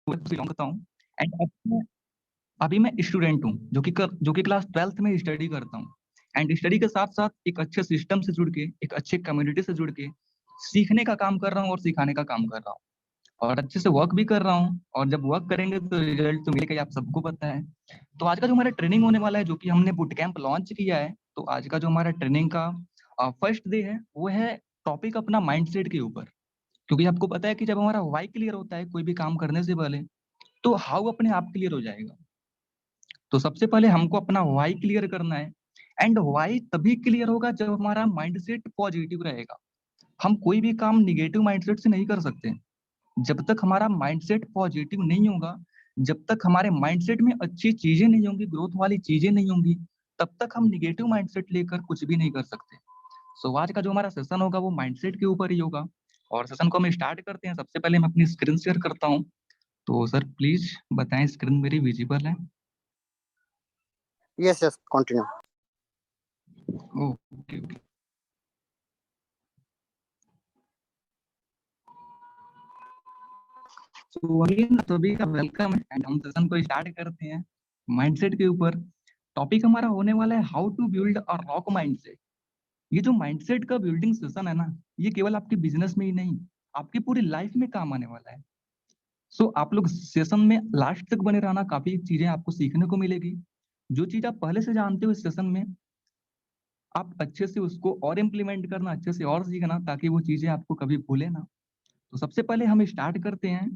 Belong करता हूँ। And अभी मैं स्टूडेंट हूँ जो कि क्लास 12th में स्टडी करता हूँ। एंड स्टडी के साथ साथ एक अच्छे सिस्टम से जुड़ के, एक अच्छे कम्युनिटी से जुड़ के सीखने का काम कर रहा हूँ और सिखाने का काम कर रहा हूँ, और अच्छे से वर्क भी कर रहा हूँ। और जब वर्क करेंगे तो रिजल्ट तो मिलेगा ही, आप सबको पता है। तो आज का जो हमारा ट्रेनिंग होने वाला है, जो कि हमने बुट कैंप लॉन्च किया है, तो आज का जो हमारा ट्रेनिंग का फर्स्ट डे है, वो है टॉपिक अपना माइंडसेट के ऊपर। क्योंकि आपको पता है कि जब हमारा वाई क्लियर होता है कोई भी काम करने से पहले, तो हाउ अपने आप क्लियर हो जाएगा। तो सबसे पहले हमको अपना वाई क्लियर करना है। एंड वाई तभी क्लियर होगा जब हमारा माइंडसेट पॉजिटिव रहेगा। हम कोई भी काम निगेटिव माइंडसेट से नहीं कर सकते। जब तक हमारा माइंडसेट पॉजिटिव नहीं होगा, जब तक हमारे माइंडसेट में अच्छी चीजें नहीं होंगी, ग्रोथ वाली चीजें नहीं होंगी, तब तक हम निगेटिव माइंडसेट लेकर कुछ भी नहीं कर सकते। सो आज का जो हमारा सेशन होगा वो माइंडसेट के ऊपर ही होगा। और सेशन को हम स्टार्ट करते हैं। सबसे पहले मैं अपनी स्क्रीन शेयर करता हूँ। तो सर प्लीज बताएं, स्क्रीन मेरी विजिबल है? Yes, yes, continue. Okay okay. तो अगेन सभी का वेलकम है एंड हम सेशन को स्टार्ट करते हैं माइंडसेट के ऊपर। टॉपिक हमारा होने वाला है how to build a rock mindset. ये जो माइंडसेट का बिल्डिंग सेशन है ना, ये केवल आपके बिजनेस में ही नहीं, आपकी पूरी लाइफ में काम आने वाला है। सो आप लोग सेशन में लास्ट तक बने रहना, काफी चीजें आपको सीखने को मिलेगी। जो चीज आप पहले से जानते हो इस सेशन में, आप अच्छे से उसको और इम्प्लीमेंट करना, अच्छे से और सीखना, ताकि वो चीजें आपको कभी भूले ना। तो सबसे पहले हम स्टार्ट करते हैं।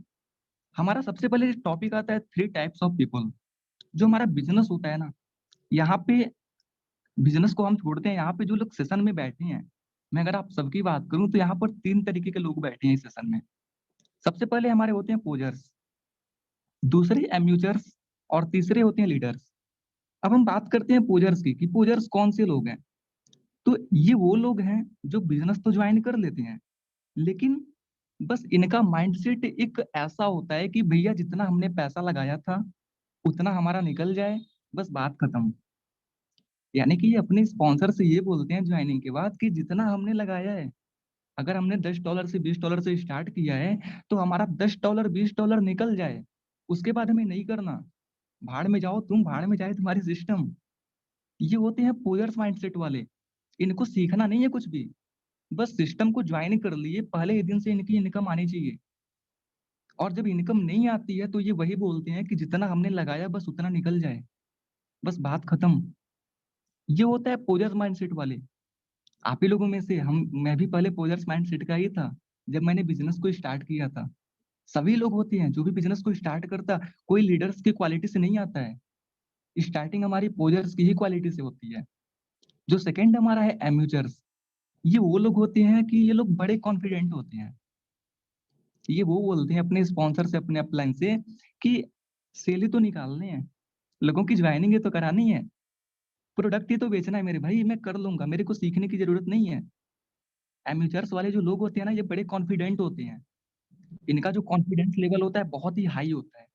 हमारा सबसे पहले टॉपिक आता है 3 टाइप्स ऑफ पीपल। जो हमारा बिजनेस होता है ना, यहाँ पे बिजनेस को हम छोड़ते हैं, यहाँ पे जो लोग सेशन में बैठे हैं, मैं अगर आप सबकी बात करूं तो यहाँ पर 3 तरीके के लोग बैठे हैं इस सेशन में। सबसे पहले हमारे होते हैं पोजर्स, दूसरे एम्यूचर्स, और तीसरे होते हैं लीडर्स। अब हम बात करते हैं पोजर्स की, कि पोजर्स कौन से लोग हैं। तो ये वो लोग हैं जो बिजनेस तो ज्वाइन कर लेते हैं, लेकिन बस इनका माइंडसेट एक ऐसा होता है कि भैया जितना हमने पैसा लगाया था उतना हमारा निकल जाए, बस बात खत्म। यानी कि ये अपने स्पॉन्सर से ये बोलते हैं ज्वाइनिंग के बाद कि जितना हमने लगाया है, अगर हमने $10 से $20 से स्टार्ट किया है, तो हमारा $10 $20 निकल जाए, उसके बाद हमें नहीं करना। भाड़ में जाओ तुम, भाड़ में जाए तुम्हारी सिस्टम। ये होते हैं पोयर्स माइंडसेट वाले। इनको सीखना नहीं है कुछ भी, बस सिस्टम को ज्वाइन कर लिए, पहले ही दिन से इनकी इनकम आनी चाहिए। और जब इनकम नहीं आती है तो ये वही बोलते हैं कि जितना हमने लगाया बस उतना निकल जाए, बस बात खत्म। ये होता है पोजर्स माइंडसेट वाले। आप ही लोगों में से मैं भी पहले पोजर्स माइंडसेट का ही था जब मैंने बिजनेस को स्टार्ट किया था। सभी लोग होते हैं जो भी बिजनेस को स्टार्ट करता, कोई लीडर्स की क्वालिटी से नहीं आता है। स्टार्टिंग हमारी पोजर्स की ही क्वालिटी से होती है। जो सेकंड हमारा है एम्यूचर्स। ये वो लोग होते हैं कि ये लोग बड़े कॉन्फिडेंट होते हैं। ये वो बोलते हैं अपने स्पॉन्सर से, अपने अपलाइन से, कि सेल ही तो निकालने हैं, लोगों की ज्वाइनिंग ही तो करानी है, प्रोडक्ट ही तो बेचना है मेरे भाई, मैं कर लूंगा, मेरे को सीखने की जरूरत नहीं है। एम्यूचर्स वाले जो लोग होते हैं ना, ये बड़े कॉन्फिडेंट होते हैं। इनका जो कॉन्फिडेंस लेवल होता है बहुत ही हाई होता है।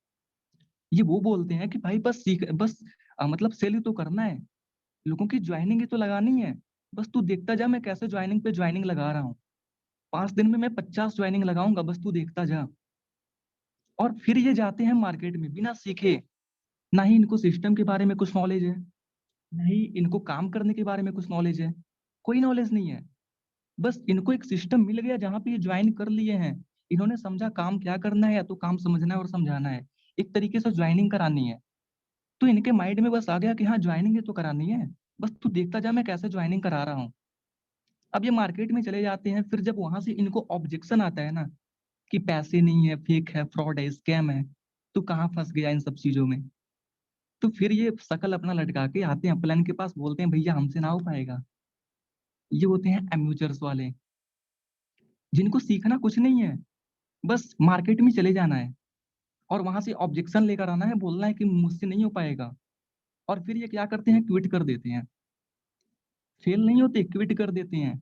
ये वो बोलते हैं कि भाई बस सीख, बस मतलब सेल ही तो करना है, लोगों की ज्वाइनिंग ही तो लगानी है, बस तू देखता जा मैं कैसे ज्वाइनिंग पे ज्वाइनिंग लगा रहा हूँ। 5 दिन में मैं 50 ज्वाइनिंग लगाऊंगा, बस तू देखता जा। और फिर ये जाते हैं मार्केट में बिना सीखे। ना ही इनको सिस्टम के बारे में कुछ नॉलेज है, ना ही इनको काम करने के बारे में कुछ नॉलेज है। कोई नॉलेज नहीं है। बस इनको एक सिस्टम मिल गया जहां पे ये ज्वाइन कर लिए हैं। इन्होंने समझा काम क्या करना है, या तो काम समझना है और समझाना है, एक तरीके से ज्वाइनिंग करानी है। तो इनके माइंड में बस आ गया कि हाँ ज्वाइनिंग तो करानी है, बस तू देखता जा मैं कैसे ज्वाइनिंग करा रहा हूँ। अब ये मार्केट में चले जाते हैं, फिर जब वहां से इनको ऑब्जेक्शन आता है ना, कि पैसे नहीं है, फेक है, फ्रॉड है, स्कैम है, तो कहाँ फंस गया इन सब चीजों में। तो फिर ये शकल अपना लटका के आते हैं प्लान के पास, बोलते हैं भैया हमसे ना हो पाएगा। ये होते हैं एम्यूचर्स वाले, जिनको सीखना कुछ नहीं है, बस मार्केट में चले जाना है और वहां से ऑब्जेक्शन लेकर आना है, बोलना है कि मुझसे नहीं हो पाएगा। और फिर ये क्या करते हैं, क्विट कर देते हैं। फेल नहीं होते, क्विट कर देते हैं।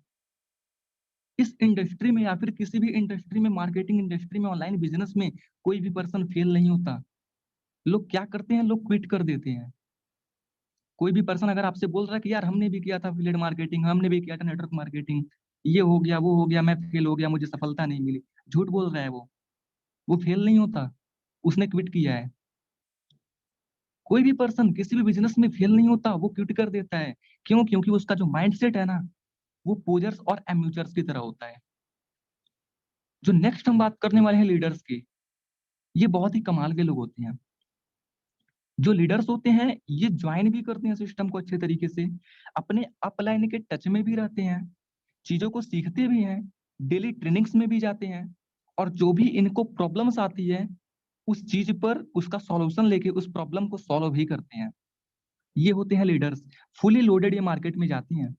इस इंडस्ट्री में या फिर किसी भी इंडस्ट्री में, मार्केटिंग इंडस्ट्री में, ऑनलाइन बिजनेस में, कोई भी पर्सन फेल नहीं होता। लोग क्या करते हैं, लोग क्विट कर देते हैं। कोई भी पर्सन अगर आपसे बोल रहा है कि यार हमने भी किया था अफिलिएट मार्केटिंग, हमने भी किया था नेटवर्क मार्केटिंग, ये हो गया वो हो गया, मैं फेल हो गया, मुझे सफलता नहीं मिली, झूठ बोल रहा है वो फेल नहीं होता। उसने क्विट किया है। कोई भी पर्सन किसी भी बिजनेस में फेल नहीं होता, वो क्विट कर देता है। क्यों? क्योंकि उसका जो माइंडसेट है ना, वो पोजर्स और एम्यूचर्स की तरह होता है। जो नेक्स्ट हम बात करने वाले हैं लीडर्स की, ये बहुत ही कमाल के लोग होते हैं। जो लीडर्स होते हैं ये ज्वाइन भी करते हैं सिस्टम को अच्छे तरीके से, अपने अपलाइन के टच में भी रहते हैं, चीजों को सीखते भी हैं, डेली ट्रेनिंग्स में भी जाते हैं, और जो भी इनको प्रॉब्लम्स आती है उस चीज पर उसका सॉल्यूशन लेके उस प्रॉब्लम को सॉल्व भी करते हैं। ये होते हैं लीडर्स। फुली लोडेड ये मार्केट में जाती हैं।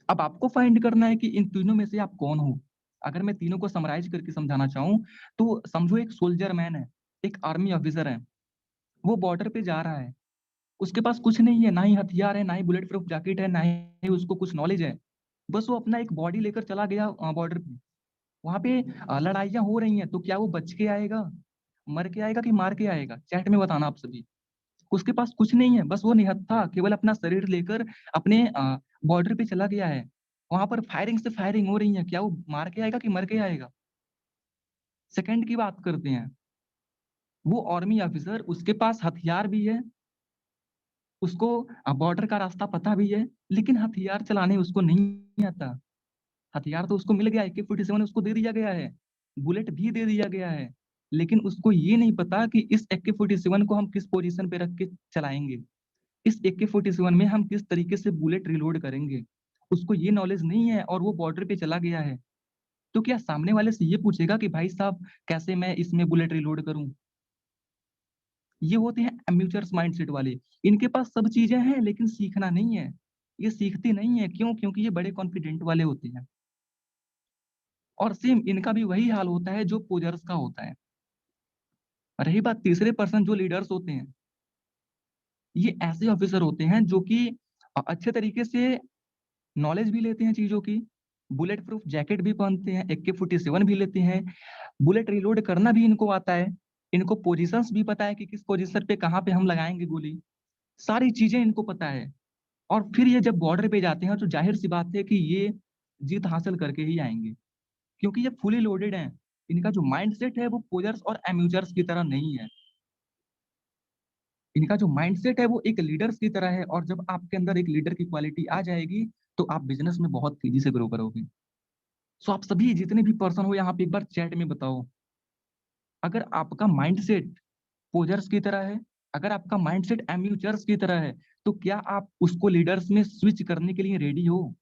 अब आपको फाइंड करना है कि इन तीनों में से आप कौन हो। अगर मैं तीनों को समराइज करके समझाना चाहूं तो समझो एक सोल्जर मैन है, एक आर्मी ऑफिसर है, वो बॉर्डर पे जा रहा है, उसके पास कुछ नहीं है, ना ही हथियार है, ना ही बुलेट प्रूफ जैकेट है, ना ही उसको कुछ नॉलेज है। बस वो अपना एक बॉडी लेकर चला गया बॉर्डर पे। वहां पे लड़ाइयां हो रही हैं, तो क्या वो बच के आएगा, मर के आएगा कि मार के आएगा? चैट में बताना आप सभी। उसके पास कुछ नहीं है, बस वो निहत्था केवल अपना शरीर लेकर अपने बॉर्डर पे चला गया है। वहां पर फायरिंग से फायरिंग हो रही है, क्या वो मार के आएगा कि मर के आएगा? सेकंड की बात करते हैं। वो आर्मी ऑफिसर, उसके पास हथियार भी है, उसको बॉर्डर का रास्ता पता भी है, लेकिन हथियार चलाने उसको नहीं आता। हथियार तो उसको मिल गया, AK-47 उसको दे दिया गया है, बुलेट भी दे दिया गया है, लेकिन उसको ये नहीं पता कि इस AK-47 को हम किस पोजीशन पे रख के चलाएंगे, इस AK-47 में हम किस तरीके से बुलेट रिलोड करेंगे। उसको ये नॉलेज नहीं है और वो बॉर्डर पे चला गया है। तो क्या सामने वाले से ये पूछेगा कि भाई साहब कैसे मैं इसमें बुलेट रिलोड करूं? ये होते हैं एम्यूचर्स माइंडसेट वाले। इनके पास सब चीजें हैं लेकिन सीखना नहीं है। ये सीखते नहीं है, क्यों? क्योंकि ये बड़े कॉन्फिडेंट वाले होते हैं। और सेम इनका भी वही हाल होता है जो पोजर्स का होता है। रही बात तीसरे पर्सन जो लीडर्स होते हैं, ये ऐसे ऑफिसर होते हैं जो कि अच्छे तरीके से नॉलेज भी लेते हैं चीजों की, बुलेट प्रूफ जैकेट भी पहनते हैं, AK-47 भी लेते हैं, बुलेट रिलोड करना भी इनको आता है, इनको पोजीशंस भी पता है कि किस पोजीशन पे कहाँ पे हम लगाएंगे गोली, सारी चीजें इनको पता है। और फिर ये जब बॉर्डर पे जाते हैं तो जाहिर सी बात है कि ये जीत हासिल करके ही आएंगे, क्योंकि ये फुली लोडेड हैं। इनका जो माइंडसेट है वो पोजर्स और एम्यूजर्स की तरह नहीं है। इनका जो माइंडसेट है वो एक लीडर्स की तरह है, और जब आपके अंदर एक लीडर की क्वालिटी आ जाएगी तो आप बिजनेस में बहुत तेजी से ग्रो करोगे। सो आप सभी जितने भी पर्सन हो यहाँ पे एक बार चैट में बताओ, अगर आपका माइंडसेट पोजर्स की तरह है, अगर आपका माइंडसेट एम्यूचर्स की तरह है, तो क्या आप उसको लीडर्स में स्विच करने के लिए रेडी हो?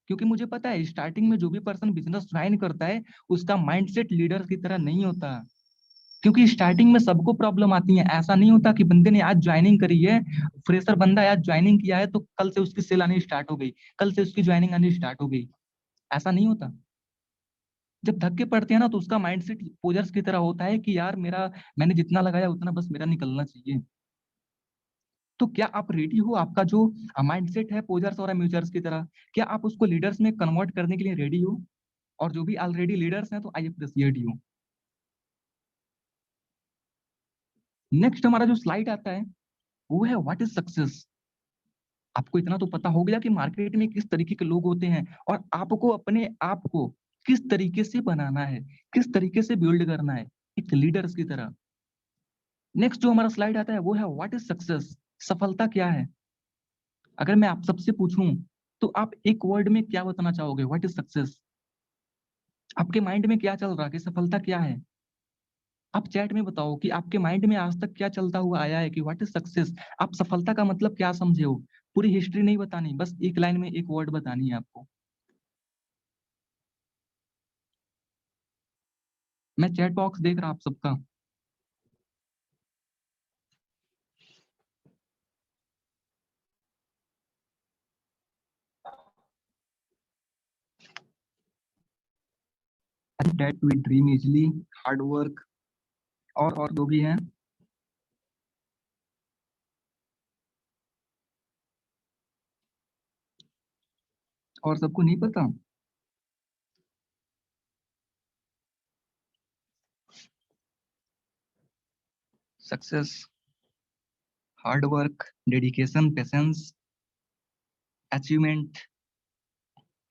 क्योंकि मुझे पता है स्टार्टिंग में जो भी पर्सन बिजनेस ज्वाइन करता है उसका माइंडसेट लीडर की तरह नहीं होता, क्योंकि स्टार्टिंग में सबको प्रॉब्लम आती है। ऐसा नहीं होता कि बंदे ने आज ज्वाइनिंग करी है, फ्रेशर बंदा है, आज ज्वाइनिंग किया है तो कल से उसकी सेल आनी स्टार्ट हो गई, कल से उसकी ज्वाइनिंग आनी स्टार्ट हो गई। ऐसा नहीं होता। जब धक्के पड़ते हैं ना तो उसका माइंडसेट पोजर्स की तरह होता है कि यार मेरा, मैंने जितना लगाया उतना बस मेरा निकलना चाहिए। तो क्या आप रेडी हो? आपका जो माइंडसेट है पोजर्स और म्यूचर्स की तरह, क्या आप उसको लीडर्स में कन्वर्ट करने के लिए रेडी हो? और जो भी ऑलरेडी लीडर्स हैं तो आई अप्रिशिएट यू। नेक्स्ट हमारा जो स्लाइड आता है वो है व्हाट इज सक्सेस। आपको इतना तो पता हो गया कि मार्केट में किस तरीके के लोग होते हैं और आपको अपने आप को किस तरीके से बनाना है, किस तरीके से बिल्ड करना है एक लीडर्स की तरह। नेक्स्ट जो हमारा स्लाइड आता है वो है व्हाट इज सक्सेस। सफलता क्या है? अगर मैं आप सबसे पूछूं तो आप एक वर्ड में क्या बताना चाहोगे? What is success? आपके माइंड में क्या चल रहा है कि सफलता क्या है? आप चैट में बताओ कि आपके माइंड में आज तक क्या चलता हुआ आया है कि व्हाट इज सक्सेस। आप सफलता का मतलब क्या समझे हो? पूरी हिस्ट्री नहीं बतानी, बस एक लाइन में एक वर्ड बतानी है आपको। मैं चैट बॉक्स देख रहा आप सबका। That we dream easily, hard work, और जो भी है। और सबको नहीं पता? Success, hard work, dedication, patience, achievement,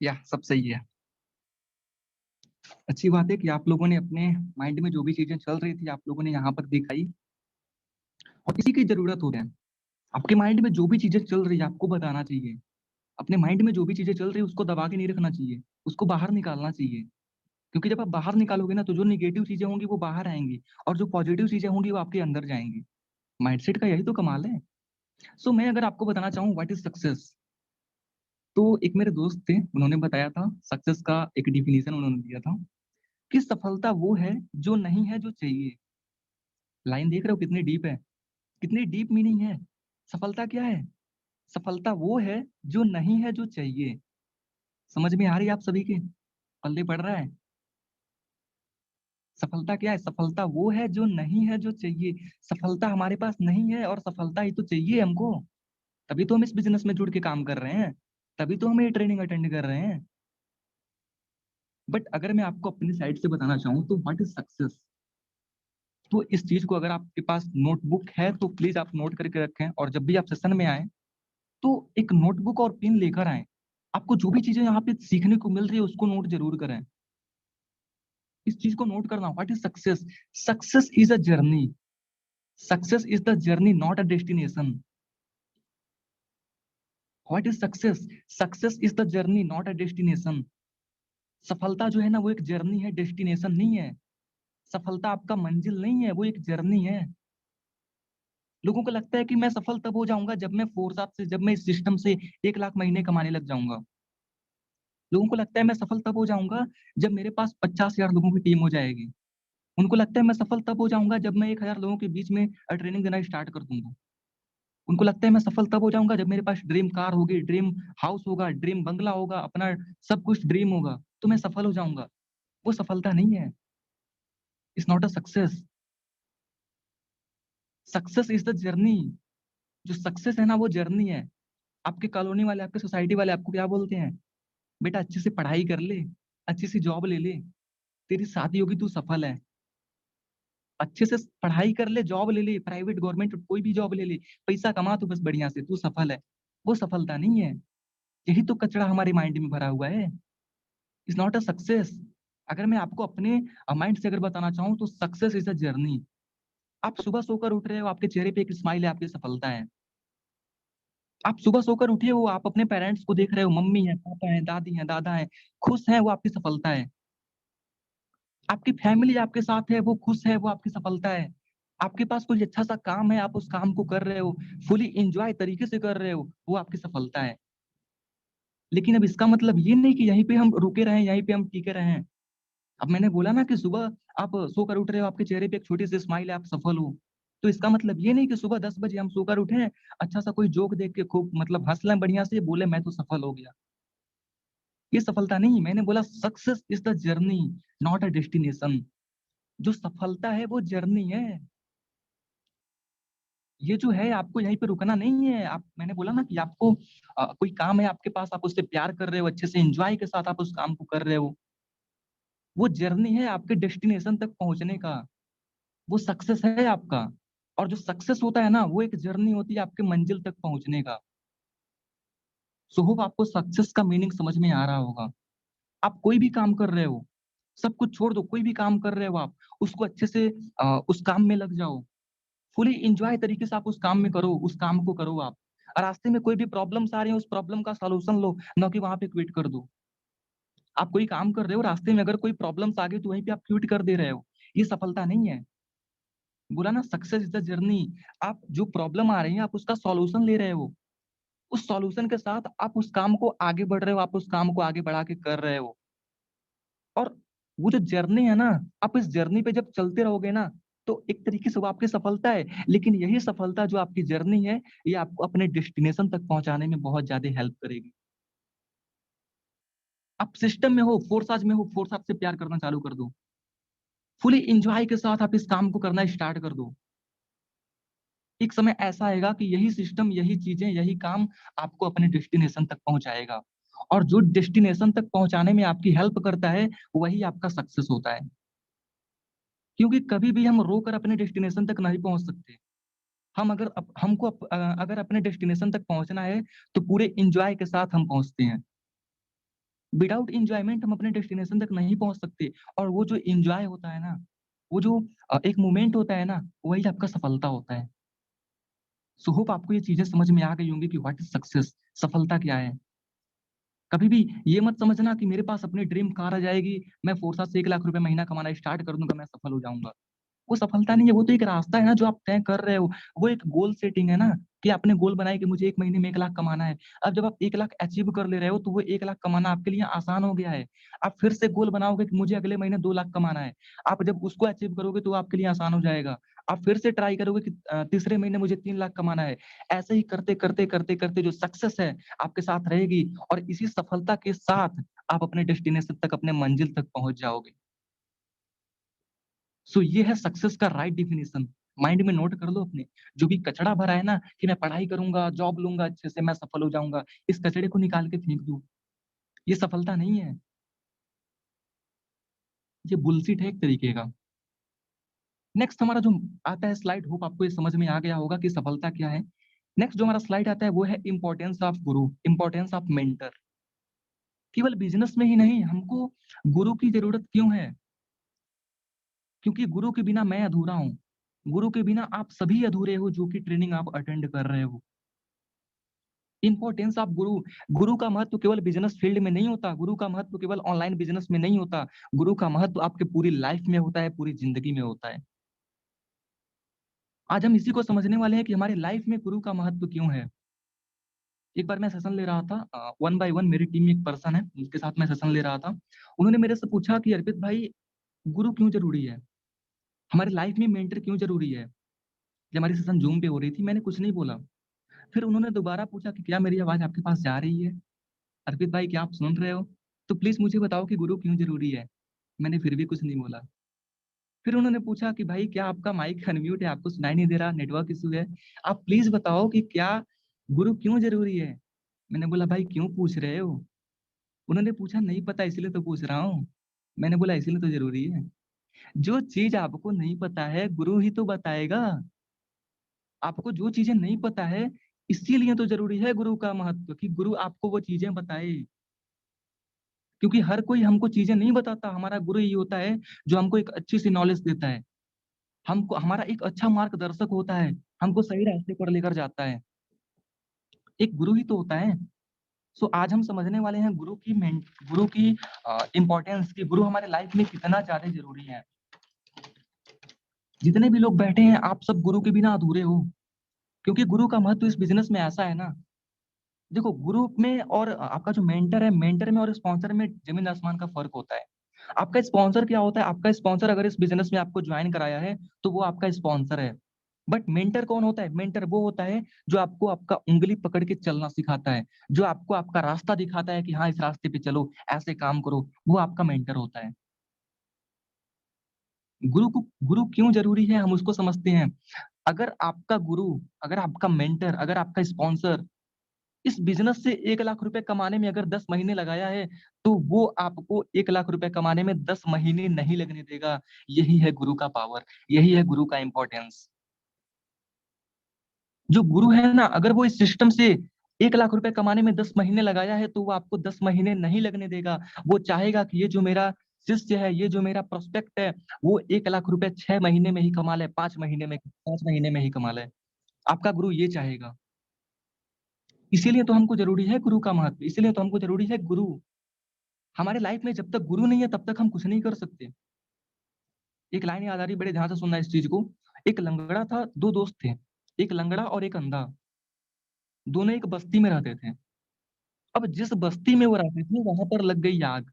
या सब सही है। अच्छी बात है कि आप लोगों ने अपने माइंड में जो भी चीजें चल रही थी आप लोगों ने यहाँ पर दिखाई, और किसी की जरूरत हो रहा है। आपके माइंड में जो भी चीजें चल रही है आपको बताना चाहिए। अपने माइंड में जो भी चीजें चल रही है उसको दबा के नहीं रखना चाहिए, उसको बाहर निकालना चाहिए। क्योंकि जब आप बाहर निकालोगे ना तो जो निगेटिव चीजें होंगी वो बाहर आएंगी, और जो पॉजिटिव चीजें होंगी वो आपके अंदर जाएंगी। माइंडसेट का यही तो कमाल है। सो मैं अगर आपको बताना चाहूँ व्हाट इज सक्सेस, तो एक मेरे दोस्त थे, उन्होंने बताया था सक्सेस का एक डिफिनीशन उन्होंने दिया था कि सफलता वो है जो नहीं है जो चाहिए। लाइन देख रहे हो कितनी डीप है, कितनी डीप मीनिंग है। सफलता क्या है? सफलता वो है जो नहीं है जो चाहिए। समझ में आ रही है आप सभी के? पल्ले पड़ रहा है? सफलता क्या है? सफलता वो है जो नहीं है जो चाहिए। सफलता हमारे पास नहीं है और सफलता ही तो चाहिए हमको। तभी तो हम इस बिजनेस में जुड़ के काम कर रहे हैं, तभी तो हम ये ट्रेनिंग अटेंड कर रहे हैं। बट अगर मैं आपको अपनी साइड से बताना चाहूँ तो व्हाट इज सक्सेस, तो इस चीज को अगर आपके पास नोटबुक है तो प्लीज आप नोट करके रखें, और जब भी आप सेशन में आए तो एक नोटबुक और पेन लेकर आए। आपको जो भी चीजें यहाँ पे सीखने को मिल रही है उसको नोट जरूर करें। इस चीज को नोट करना, what is success. Success is a journey. Success is the journey not a destination. What is success? Success is the journey not a destination. सफलता जो है ना वो एक जर्नी है, डेस्टिनेशन नहीं है। सफलता आपका मंजिल नहीं है, वो एक जर्नी है। लोगों को लगता है कि मैं सफल तब हो जाऊंगा जब मैं फोर्स से, जब मैं इस सिस्टम से 1 लाख महीने कमाने लग जाऊंगा। लोगों को लगता है मैं सफल तब हो जाऊंगा जब मेरे पास 50,000 लोगों की टीम हो जाएगी। उनको लगता है मैं सफल तब हो जाऊंगा जब मैं 1,000 लोगों के बीच में ट्रेनिंग देना स्टार्ट कर दूंगा। उनको लगता है मैं सफल तब हो जाऊंगा जब मेरे पास ड्रीम कार होगी, ड्रीम हाउस होगा, ड्रीम बंगला होगा, अपना सब कुछ ड्रीम होगा, तो मैं सफल हो जाऊंगा। वो सफलता नहीं है। It's not a success. Success is the journey. जो सक्सेस है ना वो जर्नी है। आपके कॉलोनी वाले, आपके सोसाइटी वाले आपको क्या बोलते हैं? बेटा अच्छे से पढ़ाई कर ले, अच्छी सी जॉब ले ले, तेरी शादी होगी, तू सफल है। अच्छे से पढ़ाई कर ले, जॉब ले ले, प्राइवेट गवर्नमेंट कोई भी जॉब ले ले, पैसा कमा तू बस बढ़िया से, तू सफल है। वो सफलता नहीं है। यही तो कचरा हमारे माइंड में भरा हुआ है। Is not a success. अगर मैं आपको अपने माइंड से अगर बताना चाहूँ तो सक्सेस इज अ जर्नी। आप सुबह सोकर उठ रहे हो, आपके चेहरे पे एक स्माइल है, आपकी सफलता है। आप सुबह सोकर उठे हो, आप अपने पेरेंट्स को देख रहे हो, मम्मी है, पापा है, दादी है, दादा है, खुश है, वो आपकी सफलता है। आपकी फैमिली आपके साथ है, वो खुश है, वो आपकी सफलता है। आपके पास कोई अच्छा सा काम है, आप उस काम को कर रहे हो, फुली एंजॉय तरीके से कर रहे हो, वो आपकी सफलता है। लेकिन अब इसका मतलब ये नहीं कि यहीं पे हम रुके रहें, यहीं पे हम टिके रहें। अब मैंने बोला ना कि सुबह आप सोकर उठ रहे हो, आपके चेहरे पे एक छोटी सी स्माइल है, आप सफल हो। तो इसका मतलब ये नहीं कि सुबह 10 बजे हम सोकर उठे, अच्छा सा कोई जोक देख के खूब मतलब हंस लें बढ़िया से, बोले मैं तो सफल हो गया। ये सफलता नहीं। मैंने बोला success is the journey not a destination. जो सफलता है वो जर्नी है। ये जो है आपको यहीं पे रुकना नहीं है। आप, मैंने बोला ना कि आपको कोई काम है आपके पास, आप उससे प्यार कर रहे हो, अच्छे से एंजॉय के साथ आप उस काम को कर रहे हो। वो जर्नी है आपके डेस्टिनेशन तक पहुंचने का। वो सक्सेस है आपका। और जो सक्सेस होता है ना वो एक जर्नी होती है आपके मंजिल तक पहुंचने का। सो होप आपको सक्सेस का मीनिंग समझ में आ रहा होगा। आप कोई भी काम कर रहे हो, सब कुछ छोड़ दो, कोई भी काम कर रहे हो आप, उसको अच्छे से उस काम में लग जाओ। फुली एंजॉय तरीके से आप उस काम में करो, उस काम को करो आप। और रास्ते में कोई भी प्रॉब्लम्स आ रही है, उस प्रॉब्लम का सॉल्यूशन लो, ना कि वहां पे क्विट कर दो। आप कोई काम कर रहे हो, रास्ते में अगर कोई प्रॉब्लम्स आ गई तो वहीं पे आप क्विट कर दे रहे हो। ये सफलता नहीं है। बोला ना सक्सेस इज द जर्नी। आप जो प्रॉब्लम आ रही है आप उसका सॉल्यूशन ले रहे हो, उस सॉल्यूशन के साथ आप उस काम को आगे बढ़ रहे हो, आप उस काम को आगे बढ़ा के कर रहे हो। और वो जो जर्नी है ना, आप इस जर्नी पे जब चलते रहोगे ना तो एक तरीके से वो आपकी सफलता है। लेकिन यही सफलता जो आपकी जर्नी है ये आपको अपने डेस्टिनेशन तक पहुंचाने में बहुत ज्यादा हेल्प करेगी। आप सिस्टम में हो, फोर्स आज में हो, फोर्स आपसे प्यार करना चालू कर दो। फुली इंजॉय के साथ आप इस काम को करना स्टार्ट कर दो। एक समय ऐसा आएगा कि यही सिस्टम, यही चीजें, यही काम आपको अपने डेस्टिनेशन तक पहुंचाएगा। और जो डेस्टिनेशन तक पहुंचाने में आपकी हेल्प करता है वही आपका सक्सेस होता है। क्योंकि कभी भी हम रोकर अपने डेस्टिनेशन तक नहीं पहुंच सकते। हम अगर अगर अपने डेस्टिनेशन तक पहुंचना है तो पूरे इंजॉय के साथ हम पहुंचते हैं। विदाउट एंजॉयमेंट हम अपने डेस्टिनेशन तक नहीं पहुंच सकते। और वो जो एंजॉय होता है ना, वो जो एक मोमेंट होता है ना, वही आपका सफलता होता है। सो होप आपको ये चीजें समझ में आ गई होंगी कि व्हाट इज सक्सेस, सफलता क्या है। कभी भी ये मत समझना कि मेरे पास अपनी ड्रीम कार आ जाएगी, मैं फोर्सा से 1 लाख रुपए महीना कमाना स्टार्ट कर दूंगा, मैं सफल हो जाऊंगा। वो सफलता नहीं है, वो तो एक रास्ता है ना जो आप तय कर रहे हो। वो एक गोल सेटिंग है ना, कि आपने गोल बनाया कि मुझे 1 महीने में 1 लाख कमाना है। अब जब आप 1 लाख अचीव कर ले रहे हो, तो वो 1 लाख कमाना आपके लिए आसान हो गया है। आप फिर से गोल बनाओगे कि मुझे अगले महीने 2 लाख कमाना है। आप जब उसको अचीव करोगे तो वो आपके लिए आसान हो जाएगा। आप फिर से ट्राई करोगे कि तीसरे महीने मुझे 3 लाख कमाना है। ऐसे ही करते करते करते करते जो सक्सेस है आपके साथ रहेगी, और इसी सफलता के साथ आप अपने डेस्टिनेशन तक, अपने मंजिल तक पहुंच जाओगे। सो ये है सक्सेस का राइट डिफिनेशन। माइंड में नोट कर लो अपने। जो भी कचड़ा भरा है ना कि मैं पढ़ाई करूंगा, जॉब लूंगा, अच्छे से मैं सफल हो जाऊंगा, इस कचड़े को निकाल के फेंक दो। ये सफलता नहीं है, ये बुलशिट है एक तरीके का। नेक्स्ट हमारा जो आता है स्लाइड, होप आपको ये समझ में आ गया होगा कि सफलता क्या है। नेक्स्ट जो हमारा स्लाइड आता है वो है importance of Guru, importance of mentor. केवल बिजनेस में ही नहीं, हमको गुरु की जरूरत क्यों है? क्योंकि गुरु के बिना मैं अधूरा हूँ। गुरु के बिना आप सभी अधूरे हो जो कि ट्रेनिंग आप अटेंड कर रहे हो। इंपॉर्टेंस ऑफ गुरु। गुरु का महत्व केवल बिजनेस फील्ड में नहीं होता, गुरु का महत्व केवल ऑनलाइन बिजनेस में नहीं होता। गुरु का महत्व आपके पूरी लाइफ में होता है, पूरी जिंदगी में होता है। आज हम इसी को समझने वाले हैं कि हमारी लाइफ में गुरु का महत्व क्यों है। एक बार मैं सेशन ले रहा था, वन बाय वन मेरी टीम में एक पर्सन है, उसके साथ मैं सेशन ले रहा था। उन्होंने मेरे से पूछा कि अर्पित भाई, गुरु क्यों जरूरी है, हमारी लाइफ में मेंटर क्यों जरूरी है। जब हमारी सेशन जूम पे हो रही थी, मैंने कुछ नहीं बोला। फिर उन्होंने दोबारा पूछा कि क्या मेरी आवाज आपके पास जा रही है, अर्पित भाई क्या आप सुन रहे हो, तो प्लीज मुझे बताओ कि गुरु क्यों जरूरी है। मैंने फिर भी कुछ नहीं बोला। फिर उन्होंने पूछा कि भाई क्या आपका माइक अनम्यूट है, आपको सुनाई नहीं दे रहा, नेटवर्क इशू है, आप प्लीज बताओ कि क्या गुरु क्यों जरूरी है। मैंने बोला भाई क्यों पूछ रहे हो। उन्होंने पूछा नहीं पता इसलिए तो पूछ रहा हूँ। मैंने बोला इसीलिए तो जरूरी है। जो चीज आपको नहीं पता है गुरु ही तो बताएगा। आपको जो चीजें नहीं पता है, इसीलिए तो जरूरी है गुरु का महत्व, कि गुरु आपको वो चीजें बताए। क्योंकि हर कोई हमको चीजें नहीं बताता, हमारा गुरु ही होता है जो हमको एक अच्छी सी नॉलेज देता है। हमको हमारा एक अच्छा मार्गदर्शक होता है, हमको सही रास्ते पर लेकर जाता है। एक गुरु ही तो होता है। सो आज हम समझने वाले हैं गुरु की इम्पोर्टेंस, की गुरु हमारे लाइफ में कितना ज्यादा जरूरी है। जितने भी लोग बैठे हैं आप सब गुरु के बिना अधूरे हो। क्योंकि गुरु का महत्व इस बिजनेस में ऐसा है ना, देखो गुरु में और आपका जो मेंटर है, मेंटर में और स्पॉन्सर में जमीन आसमान का फर्क होता है। आपका स्पॉन्सर क्या होता है, आपका स्पॉन्सर अगर इस बिजनेस में आपको ज्वाइन कराया है तो वो आपका स्पॉन्सर है। बट मेंटर कौन होता है, मेंटर वो होता है जो आपको आपका उंगली पकड़ के चलना सिखाता है, जो आपको आपका रास्ता दिखाता है कि हाँ इस रास्ते पे चलो, ऐसे काम करो, वो आपका मेंटर होता है। गुरु क्यों जरूरी है हम उसको समझते हैं। अगर आपका गुरु, अगर आपका मेंटर, अगर आपका स्पॉन्सर इस बिजनेस से 1 लाख रुपए कमाने में अगर 10 महीने लगाया है, तो वो आपको 1 लाख रुपए कमाने में 10 महीने नहीं लगने देगा। यही है गुरु का पावर, यही है गुरु का इंपॉर्टेंस। जो गुरु है ना, अगर वो इस सिस्टम से 1 लाख रुपए कमाने में 10 महीने लगाया है, तो वो आपको 10 महीने नहीं लगने देगा। वो चाहेगा कि ये जो मेरा शिष्य है, ये जो मेरा प्रोस्पेक्ट है, वो 1 लाख रुपए 6 महीने में ही कमा ले, 5 महीने में, 5 महीने में ही कमा ले। आपका गुरु ये चाहेगा। इसीलिए तो हमको जरूरी है गुरु का महत्व, इसीलिए तो हमको जरूरी है गुरु। हमारे लाइफ में जब तक गुरु नहीं है तब तक हम कुछ नहीं कर सकते। एक लाइन याद आ रही, बड़े ध्यान से सुनना इस चीज को। एक लंगड़ा था, दो दोस्त थे, एक लंगड़ा और एक अंधा। दोनों एक बस्ती में रहते थे। अब जिस बस्ती में वो रहते थे वहां पर लग गई आग।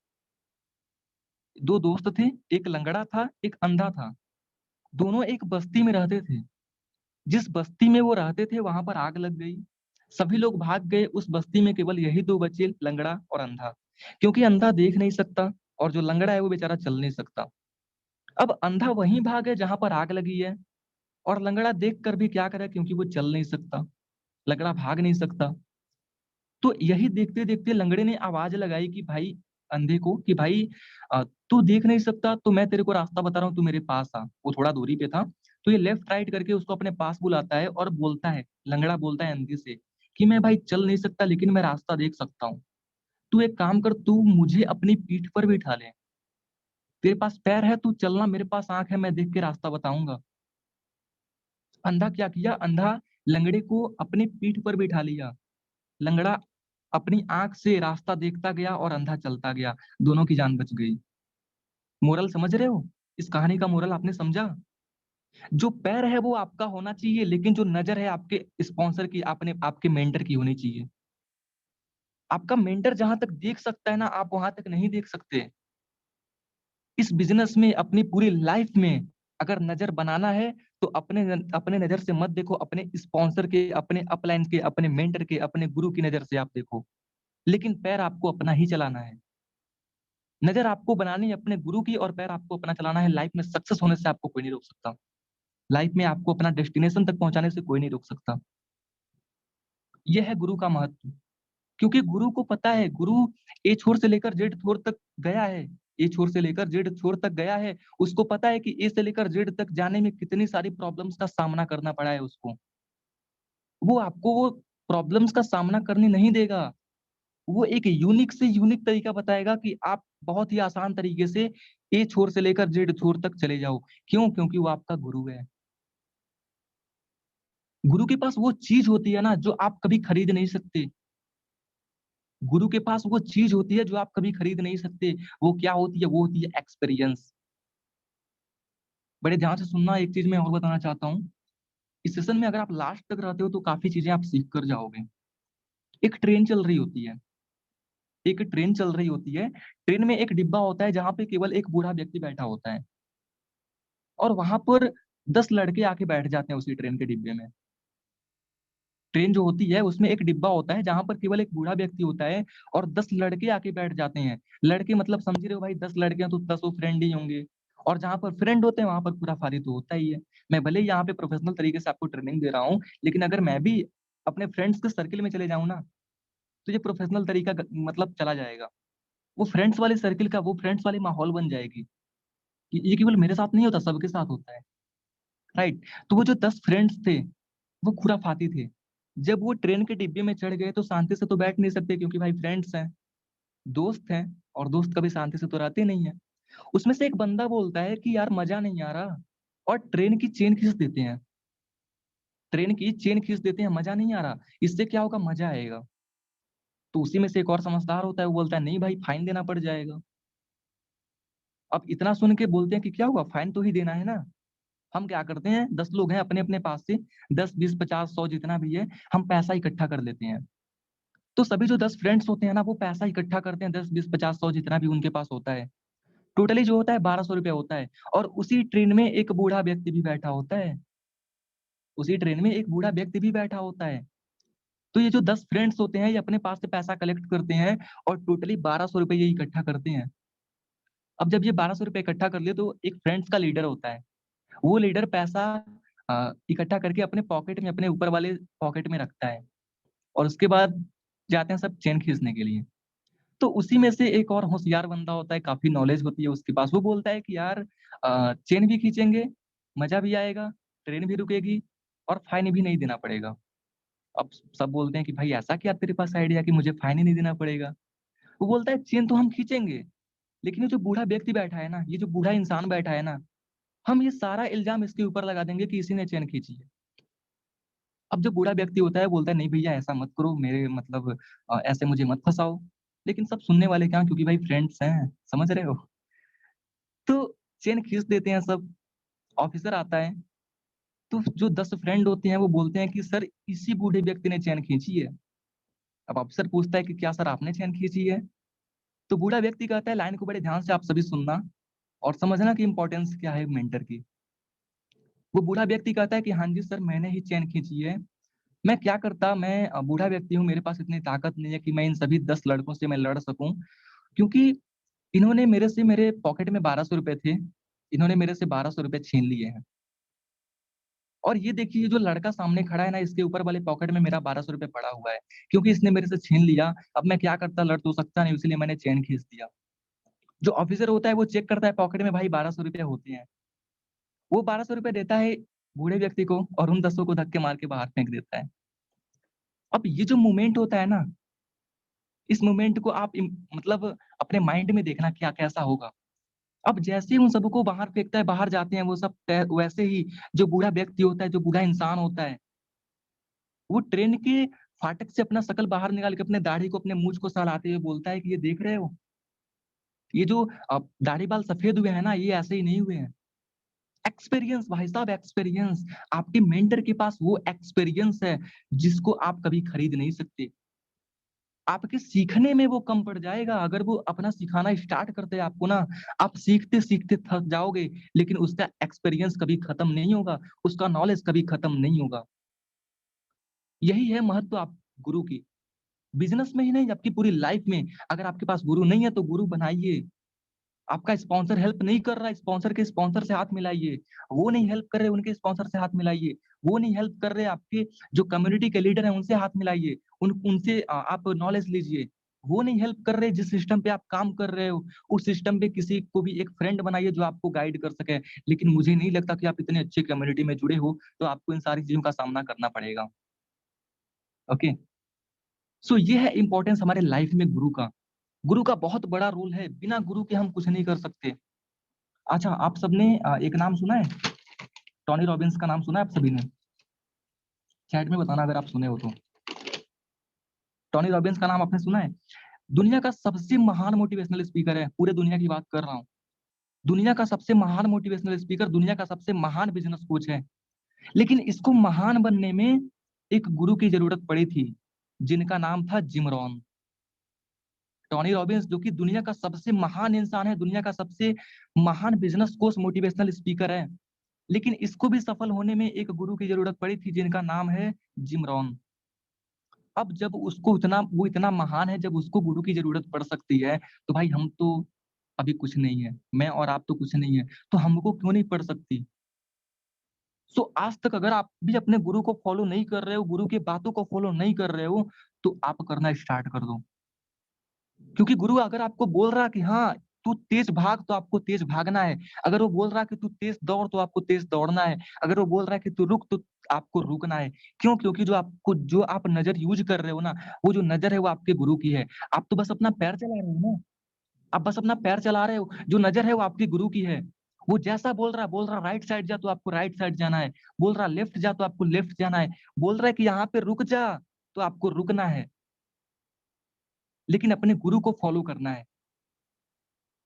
दो दोस्त थे, एक लंगड़ा था, एक अंधा था। दोनों एक बस्ती में रहते थे। जिस बस्ती में वो रहते थे वहां पर आग लग गई। सभी लोग भाग गए, उस बस्ती में केवल यही दो बचे, लंगड़ा और अंधा। क्योंकि अंधा देख नहीं सकता और जो लंगड़ा है वो बेचारा चल नहीं सकता। अब अंधा वहीं भागे जहां पर आग लगी है, और लंगड़ा देख कर भी क्या करे, क्योंकि वो चल नहीं सकता, लंगड़ा भाग नहीं सकता। तो यही देखते देखते लंगड़े ने आवाज लगाई कि भाई, अंधे को, कि भाई तू देख नहीं सकता तो मैं तेरे को रास्ता बता रहा हूँ, तू मेरे पास आ। वो थोड़ा दूरी पे था, तो ये लेफ्ट राइट करके उसको अपने पास बुलाता है और बोलता है, लंगड़ा बोलता है अंधे से कि मैं भाई चल नहीं सकता लेकिन मैं रास्ता देख सकता हूँ। तू एक काम कर, तू मुझे अपनी पीठ पर बिठा ले। तेरे पास पैर है, तू चलना, मेरे पास आंख है, मैं देख के रास्ता बताऊंगा। अंधा क्या किया? अंधा लंगड़े को अपनी पीठ पर बिठा लिया। लंगड़ा अपनी आंख से रास्ता देखता गया और अंधा चलता गया। दोनों की जान बच गई। मोरल समझ रहे हो? इस कहानी का मोरल आपने समझा? जो पैर है वो आपका होना चाहिए, लेकिन जो नजर है आपके स्पॉन्सर की, आपने आपके मेंटर की होनी चाहिए। आपका मेंटर जहां तक देख सकता है ना, आप वहां तक नहीं देख सकते। इस बिजनेस में, अपनी पूरी लाइफ में अगर नजर बनाना है तो अपने नजर से मत देखो, अपने स्पॉन्सर के, अपने अपलाइन के, अपने मेंटर के, अपने गुरु की नजर से आप देखो। लेकिन पैर आपको अपना ही चलाना है। नजर आपको बनानी है अपने गुरु की, और पैर आपको अपना चलाना है। लाइफ में सक्सेस होने से आपको कोई नहीं रोक सकता। लाइफ में आपको अपना डेस्टिनेशन तक पहुंचाने से कोई नहीं रोक सकता। यह है गुरु का महत्व। क्योंकि गुरु को पता है, गुरु ए छोर से लेकर जेड छोर तक गया है। ए छोर से लेकर जेड छोर तक गया है। उसको पता है कि ए से लेकर जेड तक जाने में कितनी सारी प्रॉब्लम्स का सामना करना पड़ा है उसको। वो आपको वो प्रॉब्लम्स का सामना करने नहीं देगा। वो एक यूनिक से यूनिक तरीका बताएगा कि आप बहुत ही आसान तरीके से ए छोर से लेकर जेड छोर तक चले जाओ। क्यों? क्योंकि वो आपका गुरु है। गुरु के पास वो चीज होती है ना जो आप कभी खरीद नहीं सकते। गुरु के पास वो चीज होती है जो आप कभी खरीद नहीं सकते। वो क्या होती है? वो होती है एक्सपीरियंस। बड़े ध्यान से सुनना, एक चीज मैं और बताना चाहता हूँ। इस सेशन में अगर आप लास्ट तक रहते हो तो काफी चीजें आप सीख कर जाओगे। एक ट्रेन चल रही होती है। एक ट्रेन चल रही होती है। ट्रेन में एक डिब्बा होता है जहां पे केवल एक बूढ़ा व्यक्ति बैठा होता है। और वहां पर 10 लड़के आके बैठ जाते हैं उसी ट्रेन के डिब्बे में। ट्रेन जो होती है उसमें एक डिब्बा होता है जहां पर केवल एक बूढ़ा व्यक्ति होता है, और 10 लड़के आके बैठ जाते हैं। लड़के मतलब समझ रहे हो भाई, 10 लड़के हैं तो 10 फ्रेंड ही होंगे। और जहां पर फ्रेंड होते हैं वहां पर पूरा फारी तो होता ही है। मैं भले ही यहाँ पे प्रोफेशनल तरीके से आपको ट्रेनिंग दे रहा हूँ, लेकिन अगर मैं भी अपने फ्रेंड्स के सर्किल में चले जाऊँ ना, तो ये प्रोफेशनल तरीका मतलब चला जाएगा। वो फ्रेंड्स वाले सर्किल का, वो फ्रेंड्स वाली माहौल बन जाएगी कि ये केवल मेरे साथ नहीं होता, सबके साथ होता है। राइट? तो वो जो 10 फ्रेंड्स थे, वो खुराफाती थे। जब वो ट्रेन के डिब्बे में चढ़ गए तो शांति से तो बैठ नहीं सकते, क्योंकि भाई फ्रेंड्स हैं, दोस्त हैं, और दोस्त कभी शांति से तो रहते नहीं है। उसमें से एक बंदा बोलता है कि यार मजा नहीं आ रहा, और ट्रेन की चेन खींच देते हैं। ट्रेन की चेन खींच देते हैं, मजा नहीं आ रहा, इससे क्या होगा? मजा आएगा। तो उसी में से एक और समझदार होता है, वो बोलता है नहीं भाई, फाइन देना पड़ जाएगा। अब इतना सुन के बोलते हैं कि क्या हुआ, फाइन तो ही देना है ना। हम क्या करते हैं, 10 लोग हैं, अपने अपने पास से 10 20 50 100 जितना भी है, हम पैसा इकट्ठा कर लेते हैं। तो सभी जो 10 फ्रेंड्स होते हैं ना, वो पैसा इकट्ठा करते हैं, 10 20 50 100 जितना भी उनके पास होता है। टोटली जो होता है 1200 रुपया होता है। और उसी ट्रेन में एक बूढ़ा व्यक्ति भी बैठा होता है। उसी ट्रेन में एक बूढ़ा व्यक्ति भी बैठा होता है। तो ये जो 10 फ्रेंड्स होते हैं, ये अपने पास से पैसा कलेक्ट करते हैं, और टोटली 1200 रुपये ये इकट्ठा करते हैं। अब जब ये 1200 रुपये इकट्ठा कर लिए, तो एक फ्रेंड्स का लीडर होता है। वो लीडर पैसा इकट्ठा करके अपने पॉकेट में, अपने ऊपर वाले पॉकेट में रखता है। और उसके बाद जाते हैं सब चेन खींचने के लिए। तो उसी में से एक और होशियार बंदा होता है, काफ़ी नॉलेज होती है उसके पास। वो बोलता है कि यार चेन भी खींचेंगे, मज़ा भी आएगा, ट्रेन भी रुकेगी, और फाइन भी नहीं देना पड़ेगा। अब सब बोलते हैं कि भाई ऐसा क्या तेरे पास आइडिया कि मुझे फाइन ही नहीं देना पड़ेगा? वो बोलता है चेन तो हम खींचेंगे, लेकिन ये जो बूढ़ा व्यक्ति बैठा है ना, ये जो बूढ़ा इंसान बैठा है ना, हम ये सारा इल्ज़ाम इसके ऊपर लगा देंगे कि इसी ने चेन खींची है। अब जो बूढ़ा व्यक्ति होता है बोलता है नहीं भैया ऐसा मत करो, मेरे मतलब ऐसे मुझे मत फँसाओ। लेकिन सब सुनने वाले क्या, क्योंकि भाई फ्रेंड्स हैं, समझ रहे हो? तो चेन खींच देते हैं सब। ऑफिसर आता है, तो जो 10 फ्रेंड होते हैं वो बोलते हैं कि सर इसी बूढ़े व्यक्ति ने चेन खींची है। अब ऑफिसर पूछता है कि क्या सर आपने चेन खींची है? तो बूढ़ा व्यक्ति कहता है, लाइन को बड़े ध्यान से आप सभी सुनना और समझना कि इंपॉर्टेंस क्या है मेंटर की। वो बूढ़ा व्यक्ति कहता है कि हाँ जी सर, मैंने ही चेन खींची है। मैं क्या करता, मैं बूढ़ा व्यक्ति हूँ, मेरे पास इतनी ताकत नहीं है कि मैं इन सभी 10 लड़कों से मैं लड़ सकूं, क्योंकि इन्होंने मेरे से, मेरे पॉकेट में 1200 रुपए थे, इन्होंने मेरे से 1200 रुपए छीन लिए हैं। और ये देखिए, ये जो लड़का सामने खड़ा है ना, इसके ऊपर वाले पॉकेट में मेरा 1200 रुपए पड़ा हुआ है, क्योंकि इसने मेरे से छीन लिया। अब मैं क्या करता, लड़ तो सकता नहीं, इसलिए मैंने चेन खींच दिया। जो ऑफिसर होता है वो चेक करता है पॉकेट में भाई 1200 रुपए होते हैं। वो 1200 रुपए देता है बूढ़े व्यक्ति को, और उन 10 को धक्के मार के बाहर फेंक देता है। अब ये जो मूवमेंट होता है ना, इस मोमेंट को आप मतलब अपने माइंड में देखना क्या कैसा होगा। अब जैसे ही उन सबको बाहर फेंकता है, बाहर जाते हैं वो सब, वैसे ही जो बूढ़ा व्यक्ति होता है, जो बूढ़ा इंसान होता है, वो ट्रेन के फाटक से अपना शकल बाहर निकाल के अपने दाढ़ी को, अपने मूंछ को सहलाते हुए बोलता है कि ये देख रहे हो, ये जो दाढ़ी बाल सफेद हुए हैं ना, ये ऐसे ही नहीं हुए हैं। एक्सपीरियंस भाई साहब, एक्सपीरियंस। आपके मेंटर के पास वो एक्सपीरियंस है जिसको आप कभी खरीद नहीं सकते। आपके सीखने में वो कम पड़ जाएगा। अगर वो अपना सिखाना स्टार्ट करते हैं आपको ना, आप सीखते सीखते थक जाओगे, लेकिन उसका एक्सपीरियंस कभी खत्म नहीं होगा, उसका नॉलेज कभी खत्म नहीं होगा। यही है महत्व आप गुरु की। बिजनेस में ही नहीं, आपकी पूरी लाइफ में अगर आपके पास गुरु नहीं है तो गुरु बनाइए। आपका स्पॉन्सर हेल्प नहीं कर रहा है, स्पॉन्सर के स्पॉन्सर से हाथ मिलाइए। वो नहीं हेल्प कर रहे, उनके स्पॉन्सर से हाथ मिलाइए। वो नहीं हेल्प कर रहे, आपके जो कम्युनिटी के लीडर हैं उनसे हाथ मिलाइए। उनसे आप नॉलेज लीजिए। वो नहीं हेल्प कर रहे, जिस सिस्टम पे आप काम कर रहे हो उस सिस्टम पे किसी को भी एक फ्रेंड बनाइए जो आपको गाइड कर सके। लेकिन मुझे नहीं लगता कि आप इतने अच्छे कम्युनिटी में जुड़े हो तो आपको इन सारी चीजों का सामना करना पड़ेगा। ओके। सो ये है इंपॉर्टेंस हमारे लाइफ में गुरु का। गुरु का बहुत बड़ा रोल है, बिना गुरु के हम कुछ नहीं कर सकते। अच्छा, आप सबने एक नाम सुना है? टोनी रॉबिन्स का नाम सुना है आप सभी ने? चैट में बताना अगर आप सुने हो तो। टोनी रॉबिन्स का नाम आपने सुना है? दुनिया का सबसे महान मोटिवेशनल स्पीकर है, पूरे दुनिया की बात कर रहा हूँ। दुनिया का सबसे महान मोटिवेशनल स्पीकर, दुनिया का सबसे महान बिजनेस कोच है। लेकिन इसको महान बनने में एक गुरु की जरूरत पड़ी थी, जिनका नाम था जिम रॉन। टोनी रॉबिन्स जो कि दुनिया का सबसे महान इंसान है, दुनिया का सबसे महान बिजनेस कोच, मोटिवेशनल स्पीकर है, लेकिन इसको भी सफल होने में एक गुरु की जरूरत पड़ी थी जिनका नाम है जिम रॉन। अब जब उसको इतना, वो इतना महान है, जब उसको गुरु की जरूरत पड़ सकती है, तो भाई हम तो अभी कुछ नहीं है, मैं और आप तो कुछ नहीं है, तो हमको क्यों नहीं पड़ सकती? सो आज तक अगर आप भी अपने गुरु को फॉलो नहीं कर रहे हो, गुरु की बातों को फॉलो नहीं कर रहे हो, तो आप करना स्टार्ट कर दो। क्योंकि गुरु अगर आपको बोल रहा कि हाँ तू तेज भाग, तो आपको तेज भागना है। अगर वो बोल रहा कि तू तेज दौड़, तो आपको तेज दौड़ना है। अगर वो बोल रहा है कि तू रुक, तो आपको रुकना है। क्यों? क्योंकि जो आप नजर यूज कर रहे हो ना, वो जो नजर है वो आपके गुरु की है। आप तो बस अपना पैर चला रहे हो ना, आप बस अपना पैर चला रहे हो। जो नजर है वो आपके गुरु की है। वो जैसा बोल रहा राइट साइड जा, तो आपको राइट साइड जाना है। बोल रहा लेफ्ट जा, तो आपको लेफ्ट जाना है। बोल रहा है कि यहाँ पे रुक जा, तो आपको रुकना है। लेकिन अपने गुरु को फॉलो करना है।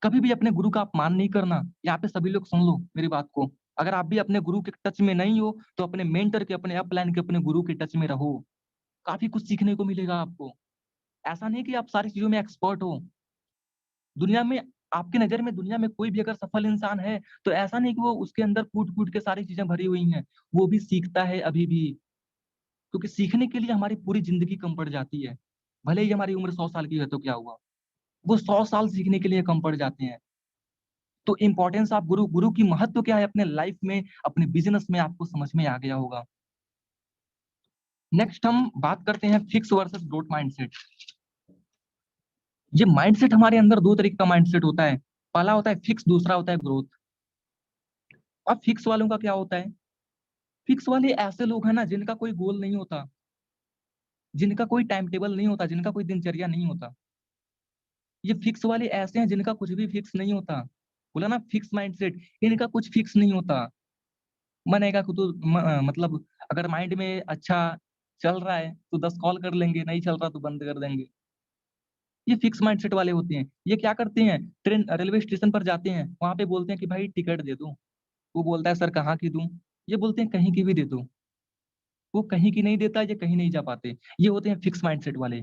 कभी भी अपने गुरु का अपमान नहीं करना। यहाँ पे सभी लोग सुन लो मेरी बात को। अगर आप भी अपने गुरु के टच में नहीं हो, तो अपने मेंटर के, अपने अपलाइन के, अपने गुरु के टच में रहो। काफी कुछ सीखने को मिलेगा आपको। ऐसा नहीं कि आप सारी चीजों में एक्सपर्ट हो। दुनिया में, आपकी नजर में दुनिया में कोई भी अगर सफल इंसान है, तो ऐसा नहीं कि वो उसके अंदर कूट कूट के सारी चीजें भरी हुई हैं। वो भी सीखता है अभी भी। क्योंकि सीखने के लिए हमारी पूरी जिंदगी कम पड़ जाती है। भले ही हमारी उम्र 100 साल की है तो क्या हुआ, वो 100 साल सीखने के लिए कम पड़ जाते हैं। तो इंपॉर्टेंस ऑफ गुरु, गुरु की महत्व क्या है अपने लाइफ में, अपने बिजनेस में, आपको समझ में आ गया होगा। नेक्स्ट हम बात करते हैं फिक्स वर्सेस ग्रोथ माइंडसेट। ये माइंडसेट हमारे अंदर दो तरीके का माइंडसेट होता है। पहला होता है फिक्स, दूसरा होता है ग्रोथ। अब फिक्स वालों का क्या होता है? फिक्स वाले ऐसे लोग हैं ना जिनका कोई गोल नहीं होता, जिनका कोई टाइम टेबल नहीं होता, जिनका कोई दिनचर्या नहीं होता। ये फिक्स वाले ऐसे हैं जिनका कुछ भी फिक्स नहीं होता। बोला ना फिक्स माइंडसेट, इनका कुछ फिक्स नहीं होता। मनेगा कि तो मतलब अगर माइंड में अच्छा चल रहा है तो 10 कॉल कर लेंगे, नहीं चल रहा तो बंद कर देंगे। ये फिक्स माइंडसेट वाले होते हैं। ये क्या करते हैं, ट्रेन रेलवे स्टेशन पर जाते हैं, वहां पे बोलते हैं कि भाई टिकट दे दो। वो बोलता है सर कहाँ की दूं? ये बोलते हैं कहीं की भी दे दो। वो कहीं की नहीं देता, ये कहीं नहीं जा पाते। ये होते हैं फिक्स माइंडसेट वाले।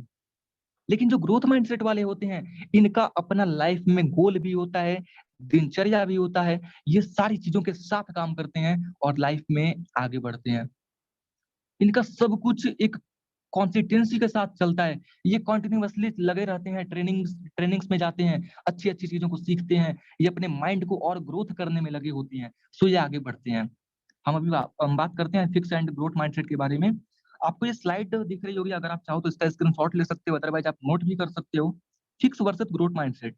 लेकिन जो ग्रोथ माइंडसेट वाले होते हैं, इनका अपना लाइफ में गोल भी होता है, दिनचर्या भी होता है। ये सारी चीजों के साथ काम करते हैं और लाइफ में आगे बढ़ते हैं। इनका सब कुछ एक कॉन्सिस्टेंसी के साथ चलता है। ये कॉन्टिन्यूअसली लगे रहते हैं, ट्रेनिंग्स में जाते हैं, अच्छी अच्छी चीजों को सीखते हैं। ये अपने माइंड को और ग्रोथ करने में लगे होती हैं, सो ये आगे बढ़ते हैं। हम बात करते हैं फिक्स एंड ग्रोथ माइंडसेट के बारे में। आपको ये स्लाइड दिख रही होगी, अगर आप चाहो तो इसका स्क्रीनशॉट ले सकते हो, अदरवाइज आप नोट भी कर सकते हो। Fix versus growth mindset.